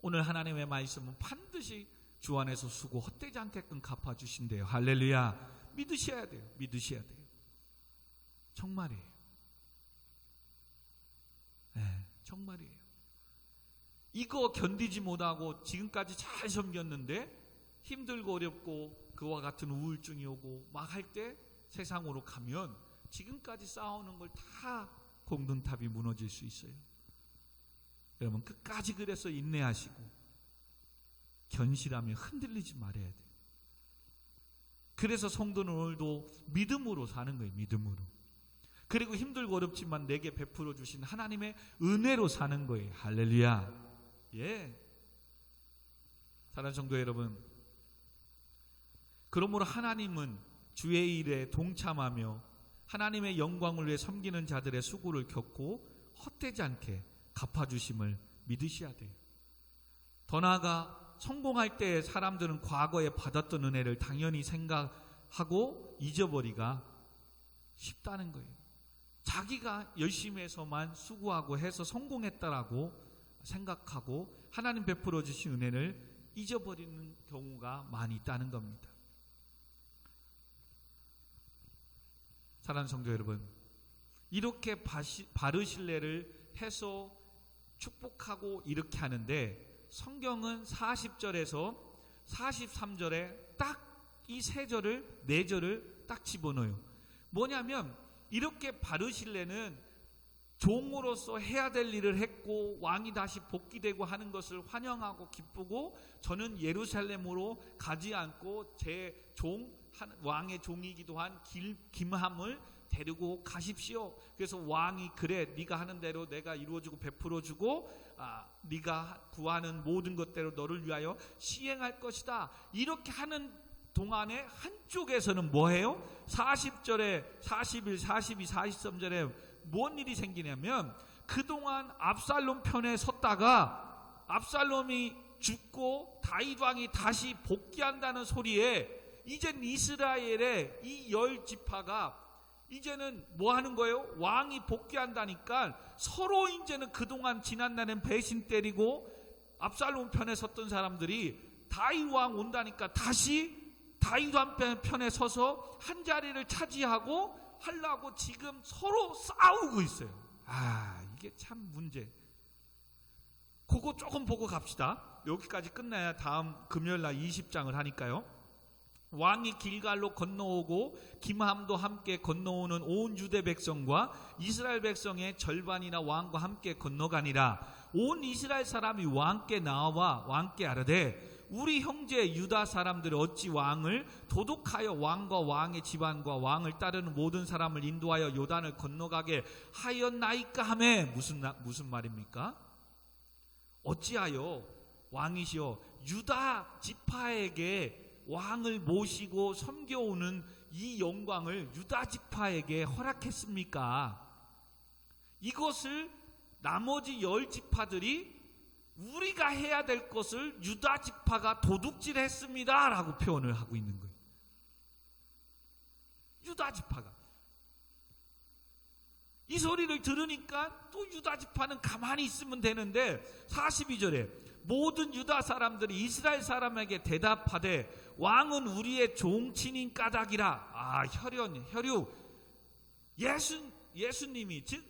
오늘 하나님의 말씀은 반드시 주 안에서 수고 헛되지 않게끔 갚아주신대요. 할렐루야. 믿으셔야 돼요. 믿으셔야 돼요. 정말이에요. 네, 정말이에요. 이거 견디지 못하고 지금까지 잘 섬겼는데 힘들고 어렵고 그와 같은 우울증이 오고 막 할 때 세상으로 가면 지금까지 쌓아오는 걸 다 공든탑이 무너질 수 있어요. 여러분 끝까지 그래서 인내하시고 견실하며 흔들리지 말아야 돼요. 그래서 성도는 오늘도 믿음으로 사는 거예요. 믿음으로. 그리고 힘들고 어렵지만 내게 베풀어 주신 하나님의 은혜로 사는 거예요. 할렐루야. 예. 사랑하는 성도 여러분, 그러므로 하나님은 주의 일에 동참하며 하나님의 영광을 위해 섬기는 자들의 수고를 겪고 헛되지 않게 갚아주심을 믿으셔야 돼요. 더 나아가 성공할 때 사람들은 과거에 받았던 은혜를 당연히 생각하고 잊어버리기가 쉽다는 거예요. 자기가 열심히 해서만 수고하고 해서 성공했다라고 생각하고 하나님 베풀어 주신 은혜를 잊어버리는 경우가 많이 있다는 겁니다. 사랑하는 성도 여러분, 이렇게 바르실레를 해서 축복하고 이렇게 하는데 성경은 40절에서 43절에 딱 이 세 절을, 네 절을 딱 집어넣어요. 뭐냐면 이렇게 바르실레는 종으로서 해야 될 일을 했고 왕이 다시 복귀되고 하는 것을 환영하고 기쁘고 저는 예루살렘으로 가지 않고 제 종, 왕의 종이기도 한 김함을 데리고 가십시오. 그래서 왕이 그래 네가 하는 대로 내가 이루어주고 베풀어주고 네가 구하는 모든 것대로 너를 위하여 시행할 것이다. 이렇게 하는 동안에 한쪽에서는 뭐해요? 40절에 41, 42, 43절에 뭔 일이 생기냐면 그동안 압살롬 편에 섰다가 압살롬이 죽고 다윗 왕이 다시 복귀한다는 소리에 이젠 이스라엘의 이 10지파가 이제는 뭐 하는 거예요? 왕이 복귀한다니까 서로 이제는 그동안 지난날엔 배신 때리고 압살롬 편에 섰던 사람들이 다윗 왕 온다니까 다시 다윗 왕 편에 서서 한 자리를 차지하고 하려고 지금 서로 싸우고 있어요. 이게 참 문제. 그거 조금 보고 갑시다. 여기까지 끝나야 다음 금요일날 20장을 하니까요. 왕이 길갈로 건너오고 김함도 함께 건너오는 온 유대 백성과 이스라엘 백성의 절반이나 왕과 함께 건너가니라. 온 이스라엘 사람이 왕께 나와 왕께 아뢰되 우리 형제 유다 사람들이 어찌 왕을 도둑하여 왕과 왕의 집안과 왕을 따르는 모든 사람을 인도하여 요단을 건너가게 하였나이까 하매 무슨 말입니까? 어찌하여 왕이시여 유다 지파에게 왕을 모시고 섬겨오는 이 영광을 유다 지파에게 허락했습니까? 이것을 나머지 10지파들이 우리가 해야 될 것을 유다 지파가 도둑질했습니다 라고 표현을 하고 있는 거예요. 유다 지파가 이 소리를 들으니까 또 유다 지파는 가만히 있으면 되는데 42절에 모든 유다 사람들이 이스라엘 사람에게 대답하되 왕은 우리의 종친인 까닭이라. 혈육 예수님이 즉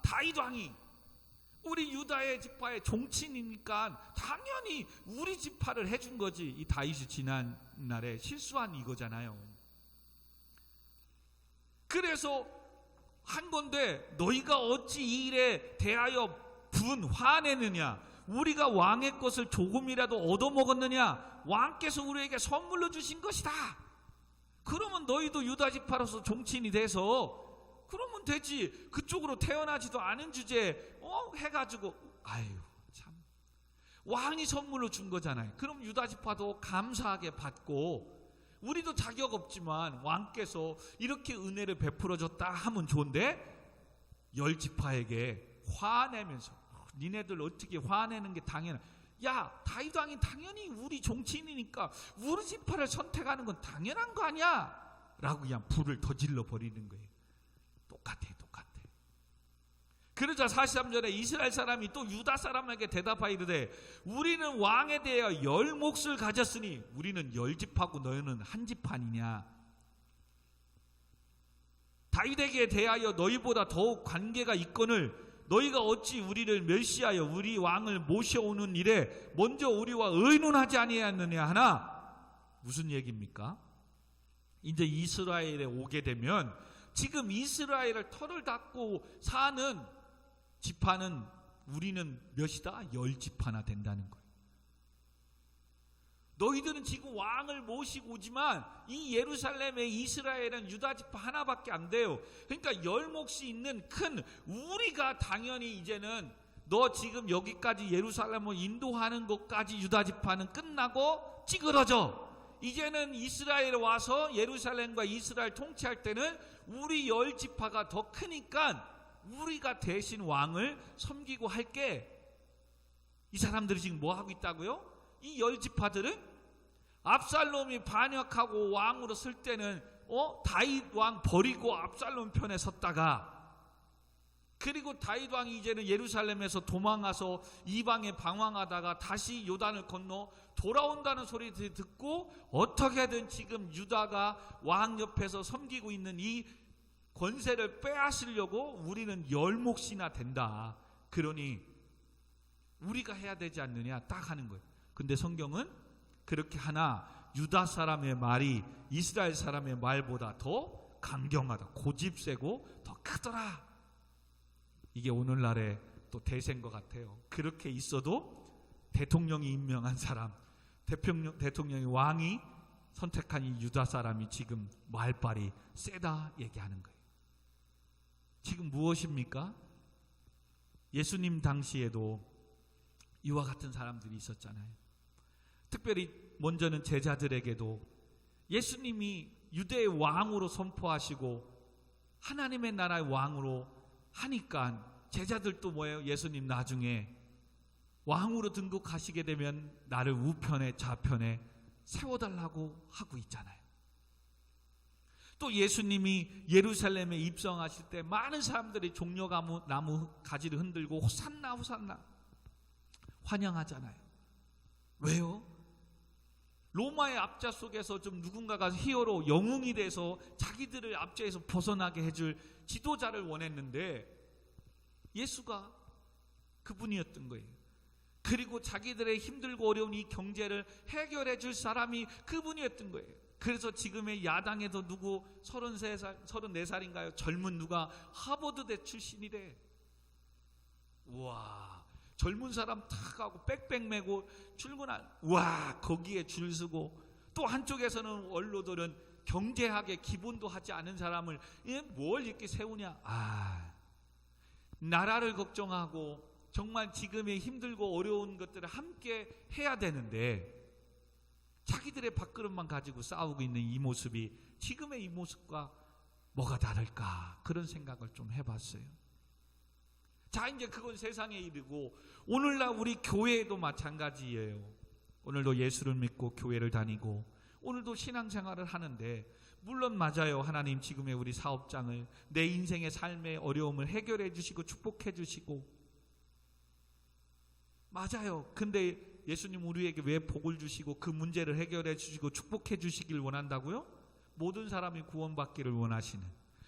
다윗 왕이 우리 유다의 지파의 종친이니까 당연히 우리 지파를 해준 거지. 이 다윗이 지난 날에 실수한 이거잖아요. 그래서 한 건데 너희가 어찌 이 일에 대하여 화내느냐? 우리가 왕의 것을 조금이라도 얻어먹었느냐? 왕께서 우리에게 선물로 주신 것이다. 그러면 너희도 유다 지파로서 종친이 돼서 그러면 되지. 그쪽으로 태어나지도 않은 주제에 해가지고 참 왕이 선물로 준 거잖아요. 그럼 유다 지파도 감사하게 받고 우리도 자격 없지만 왕께서 이렇게 은혜를 베풀어 줬다 하면 좋은데 10지파에게 화내면서 니네들 어떻게 화내는 게 당연해. 야 다윗 왕이 당연히 우리 종친이니까 우리 지파를 선택하는 건 당연한 거 아니야 라고 그냥 불을 더 질러 버리는 거예요. 똑같아. 그러자 43절에 이스라엘 사람이 또 유다 사람에게 대답하이르되 우리는 왕에 대하여 10몫을 가졌으니 우리는 10지파고 너희는 한 지파니냐? 다윗에게 대하여 너희보다 더욱 관계가 있거늘 너희가 어찌 우리를 멸시하여 우리 왕을 모셔오는 일에 먼저 우리와 의논하지 아니하였느냐 하나? 무슨 얘기입니까? 이제 이스라엘에 오게 되면 지금 이스라엘을 털을 닫고 사는 지파는 우리는 몇이다? 10지파나 된다는 거예요. 너희들은 지금 왕을 모시고 오지만 이 예루살렘의 이스라엘은 유다 지파 하나밖에 안 돼요. 그러니까 열 몫이 있는 큰 우리가 당연히 이제는 너 지금 여기까지 예루살렘을 인도하는 것까지 유다 지파는 끝나고 찌그러져. 이제는 이스라엘에 와서 예루살렘과 이스라엘 통치할 때는 우리 열 지파가 더 크니까 우리가 대신 왕을 섬기고 할게. 이 사람들이 지금 뭐 하고 있다고요? 이 열 지파들은 압살롬이 반역하고 왕으로 쓸 때는 다윗 왕 버리고 압살롬 편에 섰다가, 그리고 다윗 왕이 이제는 예루살렘에서 도망가서 이방에 방황하다가 다시 요단을 건너 돌아온다는 소리 듣고 어떻게든 지금 유다가 왕 옆에서 섬기고 있는 이 권세를 빼앗으려고 우리는 열 몫이나 된다. 그러니 우리가 해야 되지 않느냐 딱 하는 거예요. 근데 성경은 그렇게 하나 유다 사람의 말이 이스라엘 사람의 말보다 더 강경하다, 고집세고 더 크더라. 이게 오늘날의 또 대세인 것 같아요. 그렇게 있어도 대통령이 임명한 사람, 대통령이 왕이 선택한 이 유다 사람이 지금 말빨이 세다 얘기하는 거예요. 지금 무엇입니까? 예수님 당시에도 이와 같은 사람들이 있었잖아요. 특별히 먼저는 제자들에게도 예수님이 유대의 왕으로 선포하시고 하나님의 나라의 왕으로 하니까 제자들도 뭐예요? 예수님 나중에 왕으로 등극하시게 되면 나를 우편에 좌편에 세워달라고 하고 있잖아요. 또 예수님이 예루살렘에 입성하실 때 많은 사람들이 종려나무 가지를 흔들고 호산나 호산나 환영하잖아요. 왜요? 로마의 압자 속에서 좀 누군가가 히어로 영웅이 돼서 자기들을 압제에서 벗어나게 해줄 지도자를 원했는데 예수가 그분이었던 거예요. 그리고 자기들의 힘들고 어려운 이 경제를 해결해 줄 사람이 그분이었던 거예요. 그래서 지금의 야당에도 누구 33살, 34살인가요? 젊은 누가 하버드대 출신이래. 우와, 젊은 사람 탁 하고 백백 메고 출근한, 와, 거기에 줄 서고, 또 한쪽에서는 원로들은 경제학의 기본도 하지 않은 사람을 뭘 이렇게 세우냐. 나라를 걱정하고 정말 지금의 힘들고 어려운 것들을 함께 해야 되는데 자기들의 밥그릇만 가지고 싸우고 있는 이 모습이 지금의 이 모습과 뭐가 다를까, 그런 생각을 좀 해봤어요. 자, 이제 그건 세상에 이르고 오늘날 우리 교회에도 마찬가지예요. 오늘도 예수를 믿고 교회를 다니고 오늘도 신앙생활을 하는데, 물론 맞아요. 하나님 지금의 우리 사업장을, 내 인생의 삶의 어려움을 해결해 주시고 축복해 주시고 맞아요. 근데 예수님 우리에게 왜 복을 주시고 그 문제를 해결해 주시고 축복해 주시길 원한다고요? 모든 사람이 구원받기를 원하시는,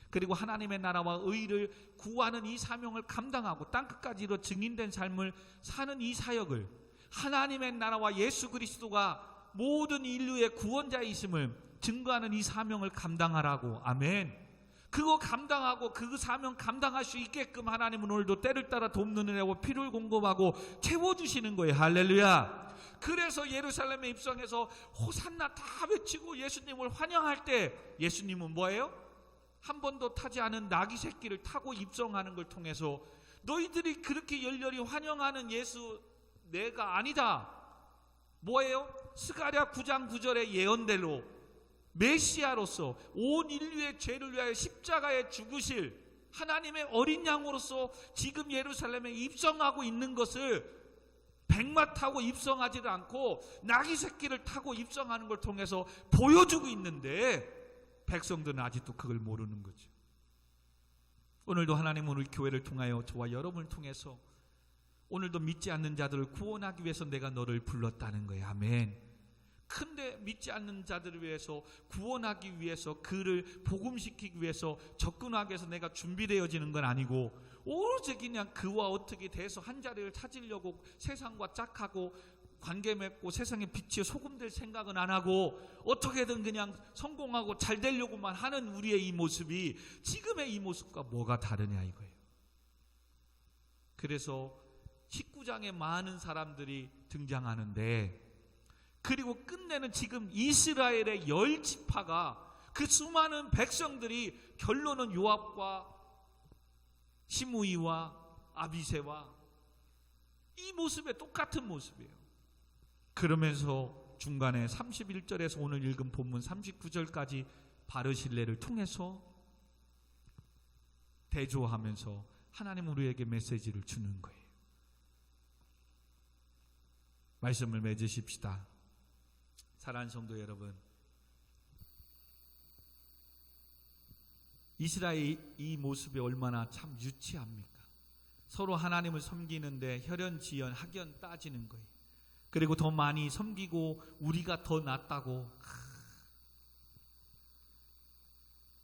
그리고 하나님의 나라와 의를 구하는 이 사명을 감당하고 땅끝까지 이뤄 증인된 삶을 사는 이 사역을, 하나님의 나라와 예수 그리스도가 모든 인류의 구원자이심을 증거하는 이 사명을 감당하라고. 아멘. 그거 감당하고 그 사명 감당할 수 있게끔 하나님은 오늘도 때를 따라 돕는 은혜와 피를 공급하고 채워주시는 거예요. 할렐루야. 그래서 예루살렘에 입성해서 호산나 다 외치고 예수님을 환영할 때 예수님은 뭐예요? 한 번도 타지 않은 나귀 새끼를 타고 입성하는 걸 통해서 너희들이 그렇게 열렬히 환영하는 예수 내가 아니다. 뭐예요? 스가랴 9장 9절의 예언대로 메시아로서 온 인류의 죄를 위하여 십자가에 죽으실 하나님의 어린 양으로서 지금 예루살렘에 입성하고 있는 것을 백마 타고 입성하지를 않고 나귀 새끼를 타고 입성하는 걸 통해서 보여주고 있는데 백성들은 아직도 그걸 모르는 거죠. 오늘도 하나님은 우리 교회를 통하여 저와 여러분을 통해서 오늘도 믿지 않는 자들을 구원하기 위해서 내가 너를 불렀다는 거예요. 아멘. 근데 믿지 않는 자들을 위해서 구원하기 위해서 그를 복음시키기 위해서 접근하기 위해서 내가 준비되어지는 건 아니고 오로지 그냥 그와 어떻게 돼서 한 자리를 찾으려고 세상과 짝하고 관계 맺고 세상에 빛이 소금될 생각은 안 하고 어떻게든 그냥 성공하고 잘 되려고만 하는 우리의 이 모습이 지금의 이 모습과 뭐가 다르냐 이거예요. 그래서 19장에 많은 사람들이 등장하는데 그리고 끝내는 지금 이스라엘의 10지파가 그 수많은 백성들이 결론은 요압과 시므이와 아비새와 이 모습에 똑같은 모습이에요. 그러면서 중간에 31절에서 오늘 읽은 본문 39절까지 바르실레를 통해서 대조하면서 하나님 우리에게 메시지를 주는 거예요. 말씀을 맺으십시다. 사랑하는 성도 여러분, 이스라엘 이 모습이 얼마나 참 유치합니까? 서로 하나님을 섬기는데 혈연지연 학연 따지는 거예요. 그리고 더 많이 섬기고 우리가 더 낫다고.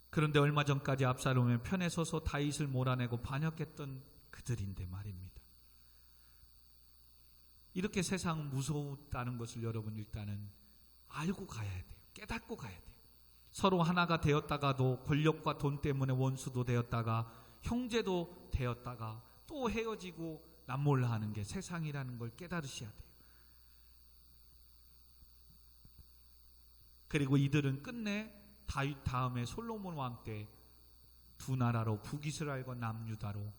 그런데 얼마 전까지 압살롬의 편에 서서 다윗을 몰아내고 반역했던 그들인데 말입니다. 이렇게 세상은 무서웠다는 것을 여러분 일단은 알고 가야 돼요. 깨닫고 가야 돼요. 서로 하나가 되었다가도 권력과 돈 때문에 원수도 되었다가 형제도 되었다가 또 헤어지고 남몰라하는 게 세상이라는 걸 깨달으셔야 돼요. 그리고 이들은 끝내 다윗 다음에 솔로몬 왕 때 두 나라로 북이스라엘과 남유다로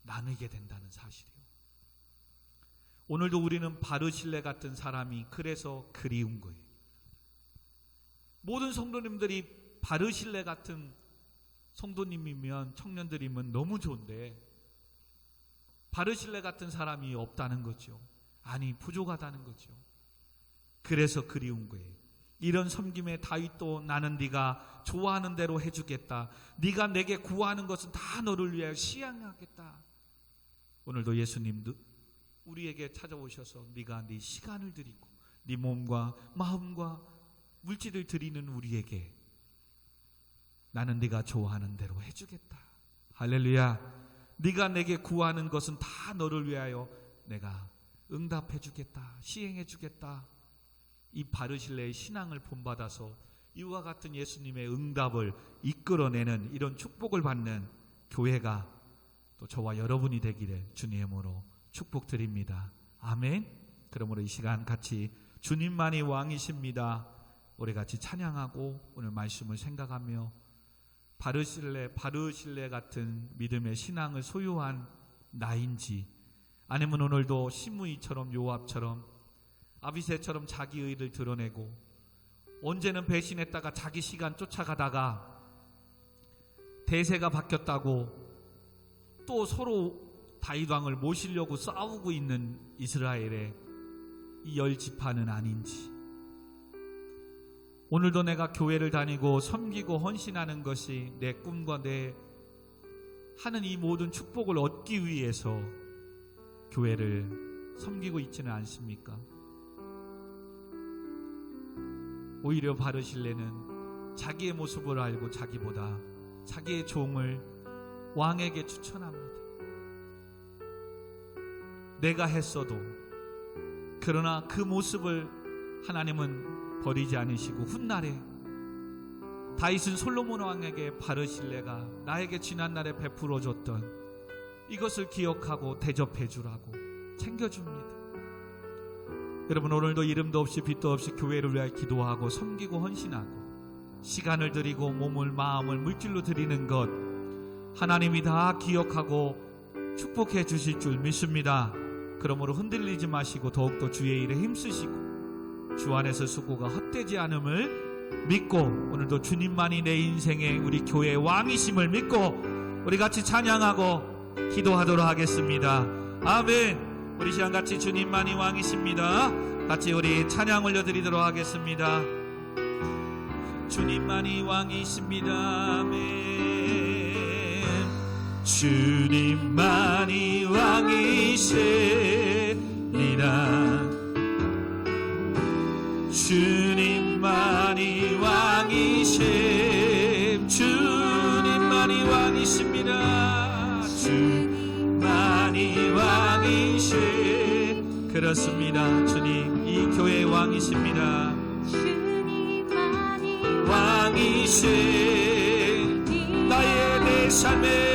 나누게 된다는 사실이에요. 오늘도 우리는 바르실레 같은 사람이 그래서 그리운 거예요. 모든 성도님들이 바르실레 같은 성도님이면 청년들이면 너무 좋은데 바르실레 같은 사람이 없다는 거죠. 아니 부족하다는 거죠. 그래서 그리운 거예요. 이런 섬김에 다윗도 나는 네가 좋아하는 대로 해주겠다. 네가 내게 구하는 것은 다 너를 위하여 시행하겠다. 오늘도 예수님도 우리에게 찾아오셔서 네가 네 시간을 드리고 네 몸과 마음과 물질을 드리는 우리에게 나는 네가 좋아하는 대로 해주겠다. 할렐루야. 네가 내게 구하는 것은 다 너를 위하여 내가 응답해주겠다. 시행해주겠다. 이 바르실레의 신앙을 본받아서 이와 같은 예수님의 응답을 이끌어내는 이런 축복을 받는 교회가 또 저와 여러분이 되기를 주님으로 축복드립니다. 아멘. 그러므로 이 시간 같이 주님만이 왕이십니다. 우리 같이 찬양하고 오늘 말씀을 생각하며 바르실레 같은 믿음의 신앙을 소유한 나인지 아니면 오늘도 시므이처럼 요압처럼 아비새처럼 자기 의를 드러내고 언제는 배신했다가 자기 시간 쫓아가다가 대세가 바뀌었다고 또 서로 다윗 왕을 모시려고 싸우고 있는 이스라엘의 이 10지파는 아닌지 오늘도 내가 교회를 다니고 섬기고 헌신하는 것이 내 꿈과 내 하는 이 모든 축복을 얻기 위해서 교회를 섬기고 있지는 않습니까? 오히려 바르실레는 자기의 모습을 알고 자기보다 자기의 종을 왕에게 추천합니다. 내가 했어도 그러나 그 모습을 하나님은 버리지 않으시고 훗날에 다윗은 솔로몬 왕에게 바르실레가 나에게 지난날에 베풀어 줬던 이것을 기억하고 대접해 주라고 챙겨줍니다. 여러분 오늘도 이름도 없이 빛도 없이 교회를 위하여 기도하고 섬기고 헌신하고 시간을 드리고 몸을 마음을 물질로 드리는 것 하나님이 다 기억하고 축복해 주실 줄 믿습니다. 그러므로 흔들리지 마시고 더욱더 주의 일에 힘쓰시고 주 안에서 수고가 헛되지 않음을 믿고 오늘도 주님만이 내 인생의 우리 교회의 왕이심을 믿고 우리 같이 찬양하고 기도하도록 하겠습니다. 아멘. 우리 시간 같이 주님만이 왕이십니다. 같이 우리 찬양 올려드리도록 하겠습니다. 주님만이 왕이십니다. 아멘. 주님만이 왕이시니라. 주님만이 왕이심. 주님만이 왕이십니다. 주님만이 왕이심. 그렇습니다. 주님 이 교회의 왕이십니다. 주님만이 왕이심. 나의 내 삶의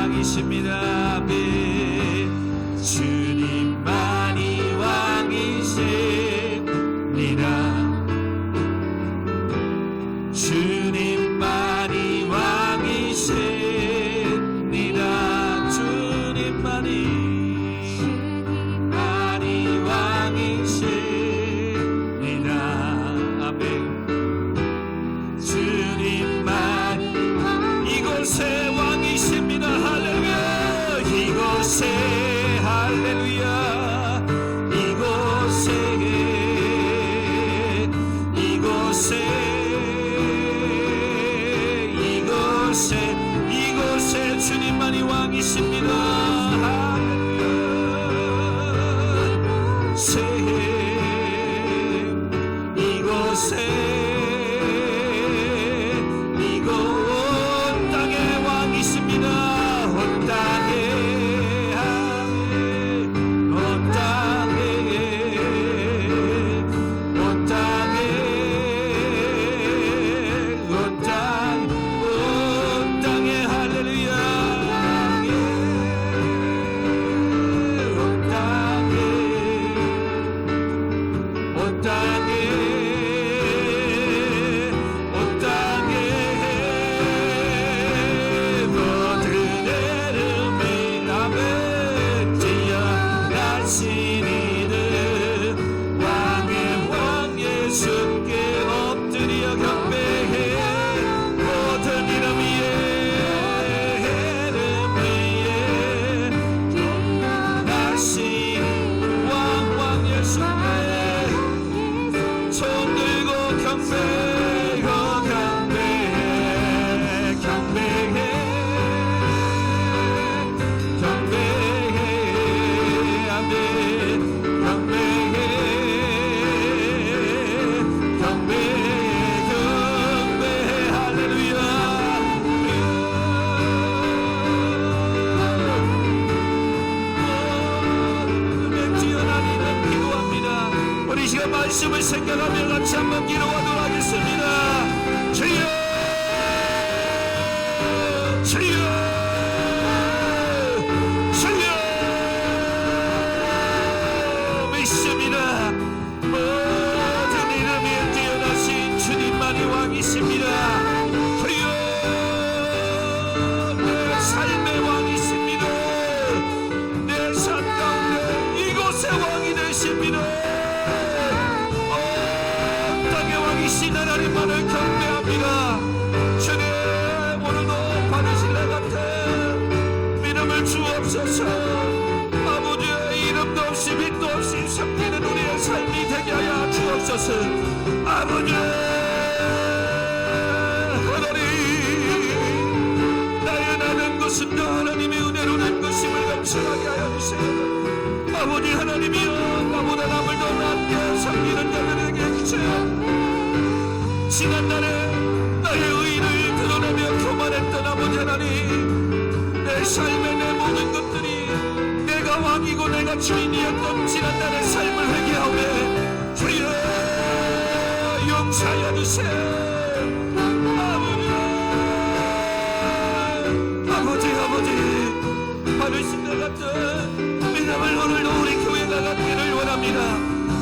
왕이십니다. 아멘. 주님만이 왕이십니다. 주님만이 왕이십니다. 주님만이 왕이십니다. 아멘. 주님만 이곳에 왕이십니다. 할렐루야. 이곳에 할렐루야. 이곳에 주님만이 왕이십니다. 이곳 땅의 왕이십니다. 온 땅에 온 땅에 온 땅에 온 땅에 할렐루야. 온 땅에 온 땅에 말씀을 생각하며 같이 한번 기도하도록 하겠습니다. 주여 주여 주여 믿습니다. 모든 이름에 뛰어나신 주님만이 왕이십니다. 주여 내 삶의 왕이십니다. 내 삶 가운데 이곳의 왕이 되십니다. 하나님만을 경배합니다. 주님 오늘도 받으실 것 같은 믿음을 주옵소서. 아버지의 이름도 없이 빛도 없이 섬기는 우리의 삶이 되게 하여 주옵소서. 아버지 하나님 나의 나는 것은 다 하나님의 은혜로 된 것임을 감사하게 하여 주세요. 아버지 하나님이여 나보다 남을 더 낫게 섬기는 자들에게 해주세요. 지난날에 나의 의를 드러내며 교만했던 아버지 하나님, 내 삶의 내 모든 것들이 내가 왕이고 내가 주인이었던 지난날의 삶을 회개하오매 주여 용서하여 주세요. 아버지 받으신 것 같은 믿음을 오늘도 우리 교회가 갖기를 원합니다.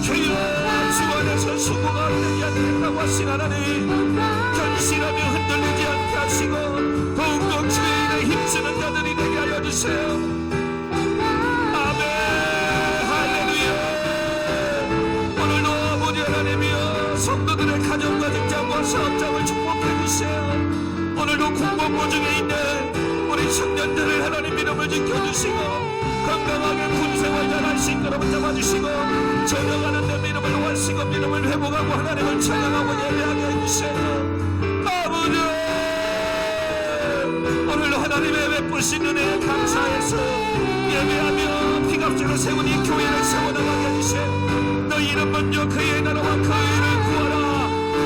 주여 주 안에서 수고가 되지 않겠다고 하신 하나님, 견실하며 흔들리지 않게 하시고 더욱더 주의 일에 힘쓰는 자들이 되게 하여 주세요. 아멘 할렐루야. 오늘도 아버지 하나님이여 성도들의 가정과 직장과 사업장을 축복해 주세요. 오늘도 공복부 중에 있는 우리 청년들을 하나님 이름을 지켜주시고 건강하게 군생활 잘할 수 있도록 잡아주시고 저녁하는 데 믿음을 원하시고 믿음을 회복하고 하나님을 찬양하고 예배하게 해주세요. 아버지 오늘도 하나님의 베푸신 은혜에 감사해서 예배하며 피값으로 세운 이 교회를 세워나가게 해주세요. 너희 이름 먼저 그의 나라와 그 의를 구하라.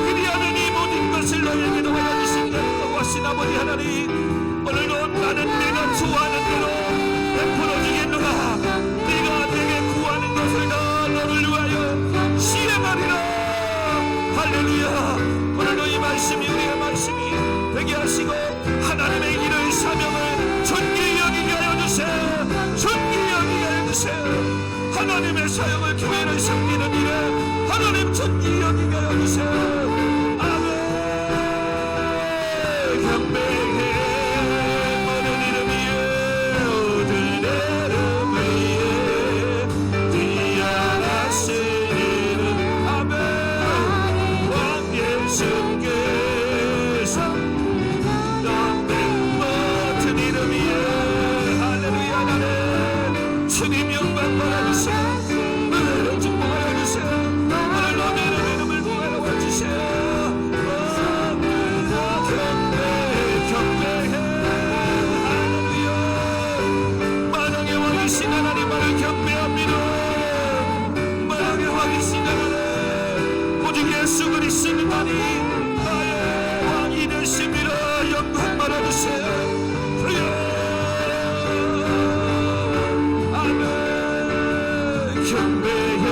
그리하면 이 모든 것을 너희에게도 하여 주시겠다고 하신 아버지 하나님, 오늘도 나는 내가 좋아하는 대로 베풀어 주겠노라. 네가 내게 구하는 것을 다 너를 위하여 시행하리라. 할렐루야. 오늘도 이 말씀이 우리의 말씀이 되게 하시고 하나님의 일을 사명을 존귀히 여기 사역을 교회를 섬기는 일에 하나님 존귀 여기게 해주세요. 아멘. 경배해 모든 이름 위에 모든 이름 위에 뛰어나신 이름 아멘. 왕 예수께서 너의 모든 이름 위에 할렐루야. 나는 주님 영광 받아주세요. 은혜를 축복하여 주세요. 오늘 너의 이름을 구하여 주세요. 경배해 할렐루야. 만왕의 왕이신 하나님만을 경배합니다. 만왕의 왕이신 하나님 오직 예수 그리스도만이 나의 왕이 되십니다. 영광 받아주세요. 경배해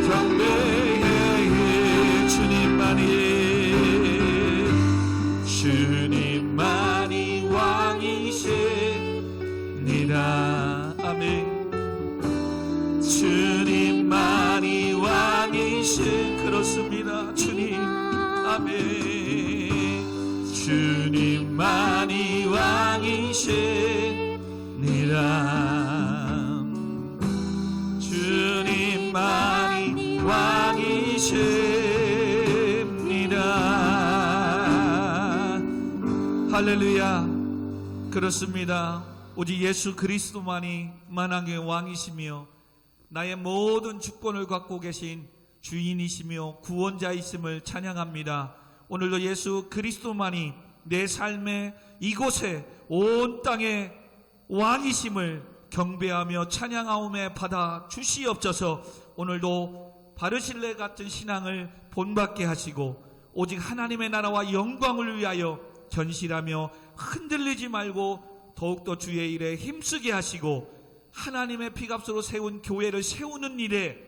경배해 주님만이 왕이십니다. 아멘. 주님만이 왕이신 그렇습니다. 주님 아멘. 주님만이 왕이십니다. 주님만이 왕이십니다. 할렐루야. 그렇습니다. 오직 예수 그리스도만이 만왕의 왕이시며 나의 모든 주권을 갖고 계신 주인이시며 구원자이심을 찬양합니다. 오늘도 예수 그리스도만이 내 삶의 이곳에 온 땅의 왕이심을 경배하며 찬양하오매 받아 주시옵소서. 오늘도 바르실레 같은 신앙을 본받게 하시고 오직 하나님의 나라와 영광을 위하여 전실하며 흔들리지 말고 더욱더 주의 일에 힘쓰게 하시고 하나님의 피값으로 세운 교회를 세우는 일에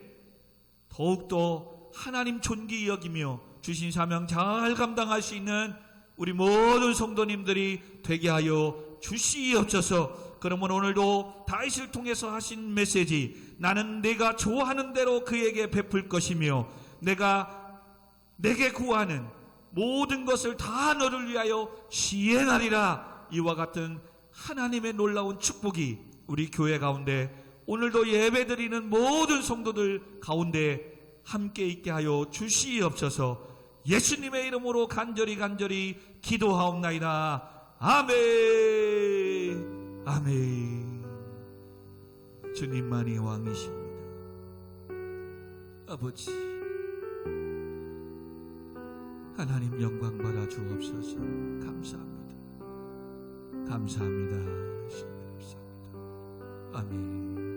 더욱더 하나님 존귀 여기며 주신 사명 잘 감당할 수 있는 우리 모든 성도님들이 되게 하여 주시옵소서. 그러면 오늘도 다윗을 통해서 하신 메시지, 나는 내가 좋아하는 대로 그에게 베풀 것이며 내가 내게 구하는 모든 것을 다 너를 위하여 시행하리라. 이와 같은 하나님의 놀라운 축복이 우리 교회 가운데 오늘도 예배드리는 모든 성도들 가운데 함께 있게 하여 주시옵소서. 예수님의 이름으로 간절히 기도하옵나이다. 아멘. 아멘. 주님만이 왕이십니다. 아버지 하나님 영광 받아 주옵소서. 감사합니다. 감사합니다. 신뢰합니다. 아멘.